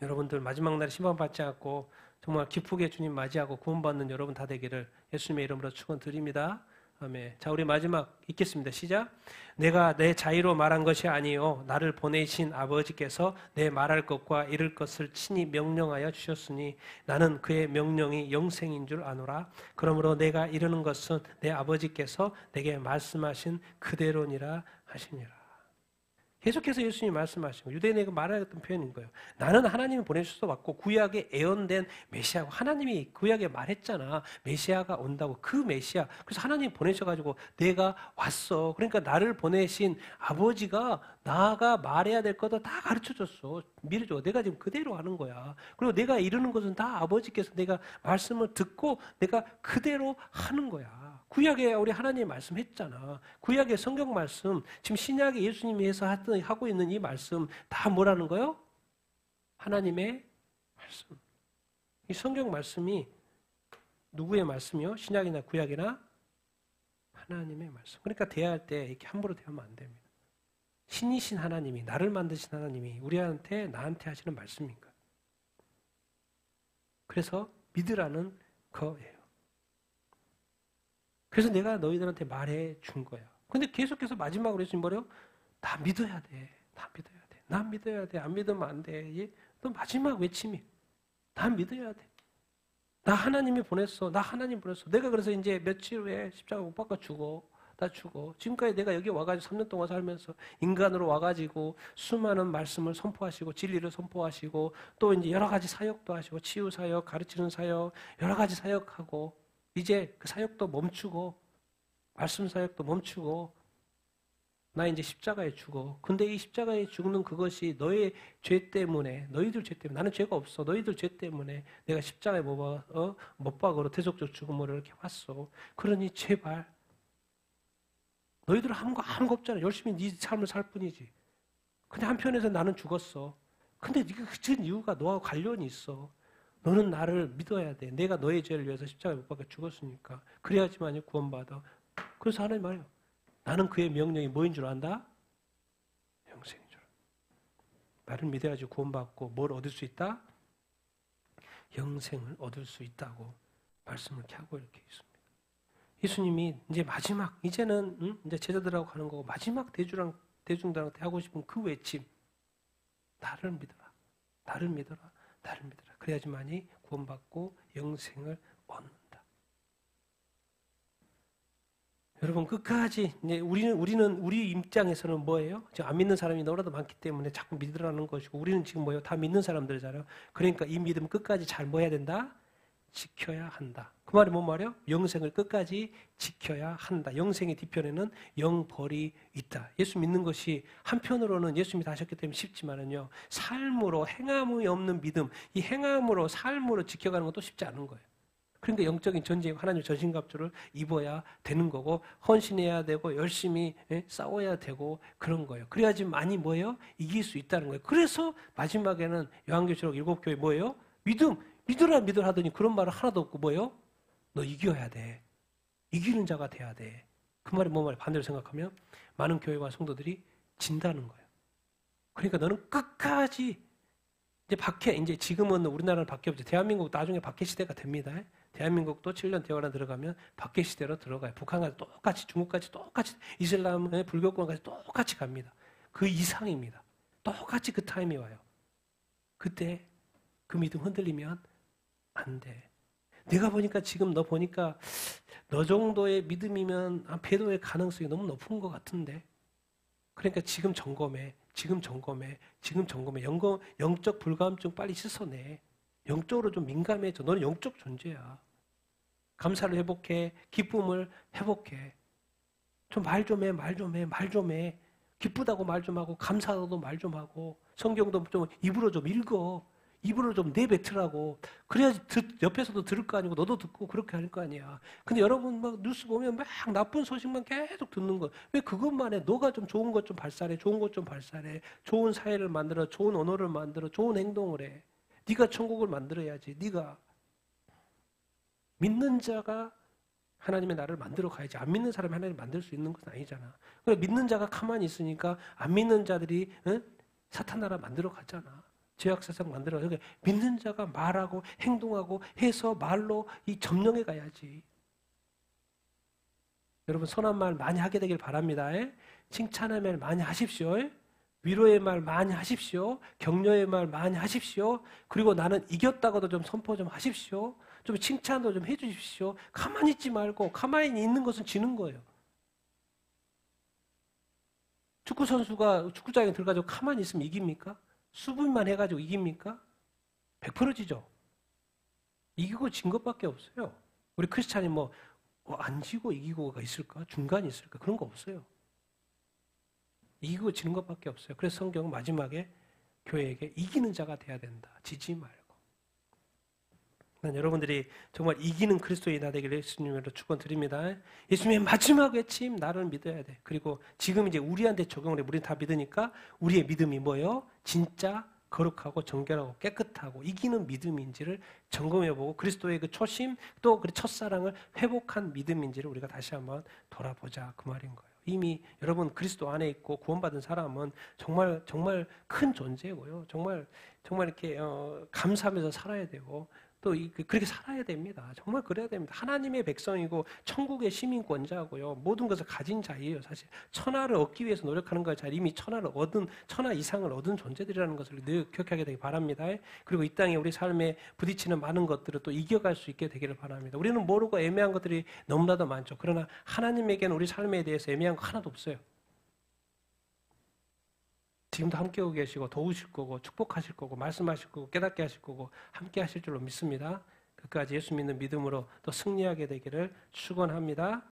여러분들 마지막 날에 심판받지 않고 정말 기쁘게 주님 맞이하고 구원받는 여러분 다 되기를 예수님의 이름으로 축원드립니다. 아멘. 자, 우리 마지막 읽겠습니다. 시작. 내가 내 자의로 말한 것이 아니요 나를 보내신 아버지께서 내 말할 것과 이룰 것을 친히 명령하여 주셨으니 나는 그의 명령이 영생인 줄 아노라. 그러므로 내가 이르는 것은 내 아버지께서 내게 말씀하신 그대로니라 하시니라. 계속해서 예수님이 말씀하신 거예요. 유대인에게 말하였던 표현인 거예요. 나는 하나님이 보내셔서 왔고 구약에 예언된 메시아고 하나님이 구약에 말했잖아. 메시아가 온다고. 그 메시아. 그래서 하나님이 보내셔가지고 내가 왔어. 그러니까 나를 보내신 아버지가 나가 말해야 될 것도 다 가르쳐줬어. 미리줘. 내가 지금 그대로 하는 거야. 그리고 내가 이루는 것은 다 아버지께서 내가 말씀을 듣고 내가 그대로 하는 거야. 구약에 우리 하나님 말씀했잖아. 구약의 성경 말씀, 지금 신약에 예수님이 해서 하고 있는 이 말씀 다 뭐라는 거요? 하나님의 말씀. 이 성경 말씀이 누구의 말씀이요? 신약이나 구약이나 하나님의 말씀. 그러니까 대화할 때 이렇게 함부로 대하면 안 됩니다. 신이신 하나님이, 나를 만드신 하나님이 우리한테, 나한테 하시는 말씀인가. 그래서 믿으라는 거예요. 그래서 내가 너희들한테 말해 준 거야. 근데 계속해서 마지막으로 예수님 뭐래요? 다 믿어야 돼. 다 믿어야 돼. 난 믿어야 돼. 안 믿으면 안 돼. 또 마지막 외침이 다 믿어야 돼. 나 하나님이 보냈어. 나 하나님 보냈어. 내가 그래서 이제 며칠 후에 십자가 못 박아 죽어. 나 죽어. 지금까지 내가 여기 와가지고 3년 동안 살면서 인간으로 와가지고 수많은 말씀을 선포하시고 진리를 선포하시고 또 이제 여러 가지 사역도 하시고 치유 사역, 가르치는 사역, 여러 가지 사역하고 이제 그 사역도 멈추고 말씀 사역도 멈추고 나 이제 십자가에 죽어. 근데 이 십자가에 죽는 그것이 너의 죄 때문에, 너희들 죄 때문에, 나는 죄가 없어. 너희들 죄 때문에 내가 십자가에 못 박으로 대속적 죽음으로 이렇게 왔어. 그러니 제발 너희들은 하는 거 아무것도 없잖아. 열심히 네 삶을 살 뿐이지. 근데 한편에서 나는 죽었어. 근데 네가 그 이유가 너하고 관련이 있어. 너는 나를 믿어야 돼. 내가 너의 죄를 위해서 십자가에 못 박혀 죽었으니까. 그래야지만 구원받아. 그래서 하나님 말해요. 나는 그의 명령이 뭐인 줄 안다? 영생인 줄. 나를 믿어야지 구원받고 뭘 얻을 수 있다? 영생을 얻을 수 있다고 말씀을 이렇게 하고 이렇게 있습니다. 예수님이 이제 마지막, 이제는 이제 제자들하고 가는 거고 마지막 대중들한테 하고 싶은 그 외침. 나를 믿어라. 나를 믿어라. 나를 믿어라. 그래야지만이 구원받고 영생을 얻는다. 여러분 끝까지 이제 우리는 우리 입장에서는 뭐예요? 지금 안 믿는 사람이 너무나도 많기 때문에 자꾸 믿으라는 것이고 우리는 지금 뭐예요? 다 믿는 사람들이잖아요. 그러니까 이 믿음 끝까지 잘 뭐 해야 된다? 지켜야 한다. 그 말이 뭔 말이에요? 영생을 끝까지 지켜야 한다. 영생의 뒤편에는 영벌이 있다. 예수 믿는 것이 한편으로는 예수님이 다 하셨기 때문에 쉽지만은요. 삶으로 행함이 없는 믿음, 이 행함으로 삶으로 지켜가는 것도 쉽지 않은 거예요. 그러니까 영적인 전쟁, 하나님 전신갑주를 입어야 되는 거고 헌신해야 되고 열심히 싸워야 되고 그런 거예요. 그래야지 많이 뭐예요? 이길 수 있다는 거예요. 그래서 마지막에는 요한계시록 7교회 뭐예요? 믿으라 하더니 그런 말은 하나도 없고 뭐예요? 너 이겨야 돼. 이기는 자가 돼야 돼. 그 말이 뭔 말이에요? 반대로 생각하면 많은 교회와 성도들이 진다는 거예요. 그러니까 너는 끝까지 이제 지금은 우리나라는 밖에 없죠. 대한민국 나중에 밖에 시대가 됩니다. 대한민국도 7년 대화란 들어가면 밖에 시대로 들어가요. 북한까지 똑같이, 중국까지 똑같이, 이슬람, 불교권까지 똑같이 갑니다. 그 이상입니다. 똑같이 그 타임이 와요. 그때 그 믿음 흔들리면 안 돼. 내가 보니까 지금 너 보니까 너 정도의 믿음이면 배도의 가능성이 너무 높은 것 같은데. 그러니까 지금 점검해. 영적 불감증 빨리 씻어내. 영적으로 좀 민감해져. 너는 영적 존재야. 감사를 회복해. 기쁨을 회복해. 좀 말 좀 해. 기쁘다고 말 좀 하고 감사하다고 말 좀 하고 성경도 좀 입으로 좀 읽어. 입으로 좀 내뱉으라고. 그래야지 옆에서도 들을 거 아니고 너도 듣고 그렇게 할 거 아니야. 근데 여러분 막 뉴스 보면 막 나쁜 소식만 계속 듣는 거. 왜 그것만 해? 너가 좀 좋은 것 좀 발산해. 좋은 사회를 만들어. 좋은 언어를 만들어. 좋은 행동을 해. 네가 천국을 만들어야지. 네가. 믿는 자가 하나님의 나라를 만들어 가야지. 안 믿는 사람이 하나님을 만들 수 있는 것은 아니잖아. 그래 믿는 자가 가만히 있으니까 안 믿는 자들이 사탄 나라 만들어 가잖아. 죄악 세상 만들어. 그러니까 믿는 자가 말하고 행동하고 해서 말로 이 점령해 가야지. 여러분 선한 말 많이 하게 되길 바랍니다. 칭찬의 말 많이 하십시오. 위로의 말 많이 하십시오. 격려의 말 많이 하십시오. 그리고 나는 이겼다고도 좀 선포 좀 하십시오. 좀 칭찬도 좀 해주십시오. 가만히 있지 말고 가만히 있는 것은 지는 거예요. 축구 선수가 축구장에 들어가지고 가만히 있으면 이깁니까? 수비만 해가지고 이깁니까? 100% 지죠. 이기고 진 것밖에 없어요. 우리 크리스찬이 안 지고 이기고가 있을까? 중간이 있을까? 그런 거 없어요. 이기고 지는 것밖에 없어요. 그래서 성경은 마지막에 교회에게 이기는 자가 돼야 된다. 지지 말고. 난 여러분들이 정말 이기는 그리스도인이 되기를 예수님으로 축원드립니다. 예수님의 마지막 외침 나를 믿어야 돼. 그리고 지금 이제 우리한테 적용을 해. 우리는 다 믿으니까 우리의 믿음이 뭐예요? 진짜 거룩하고 정결하고 깨끗하고 이기는 믿음인지를 점검해보고 그리스도의 그 초심 또 그 첫사랑을 회복한 믿음인지를 우리가 다시 한번 돌아보자 그 말인 거예요. 이미 여러분 그리스도 안에 있고 구원받은 사람은 정말 정말 큰 존재고요. 정말 이렇게 감사하면서 살아야 되고 또 그렇게 살아야 됩니다. 정말 그래야 됩니다. 하나님의 백성이고 천국의 시민권자고요. 모든 것을 가진 자예요. 사실 천하를 얻기 위해서 노력하는 것이 아니라 이미 천하 이상을 얻은 존재들이라는 것을 늘 기억하게 되기 바랍니다. 그리고 이 땅에 우리 삶에 부딪히는 많은 것들을 또 이겨갈 수 있게 되기를 바랍니다. 우리는 모르고 애매한 것들이 너무나도 많죠. 그러나 하나님에게는 우리 삶에 대해서 애매한 거 하나도 없어요. 지금도 함께 오고 계시고 도우실 거고 축복하실 거고 말씀하실 거고 깨닫게 하실 거고 함께 하실 줄로 믿습니다. 끝까지 예수 믿는 믿음으로 또 승리하게 되기를 축원합니다.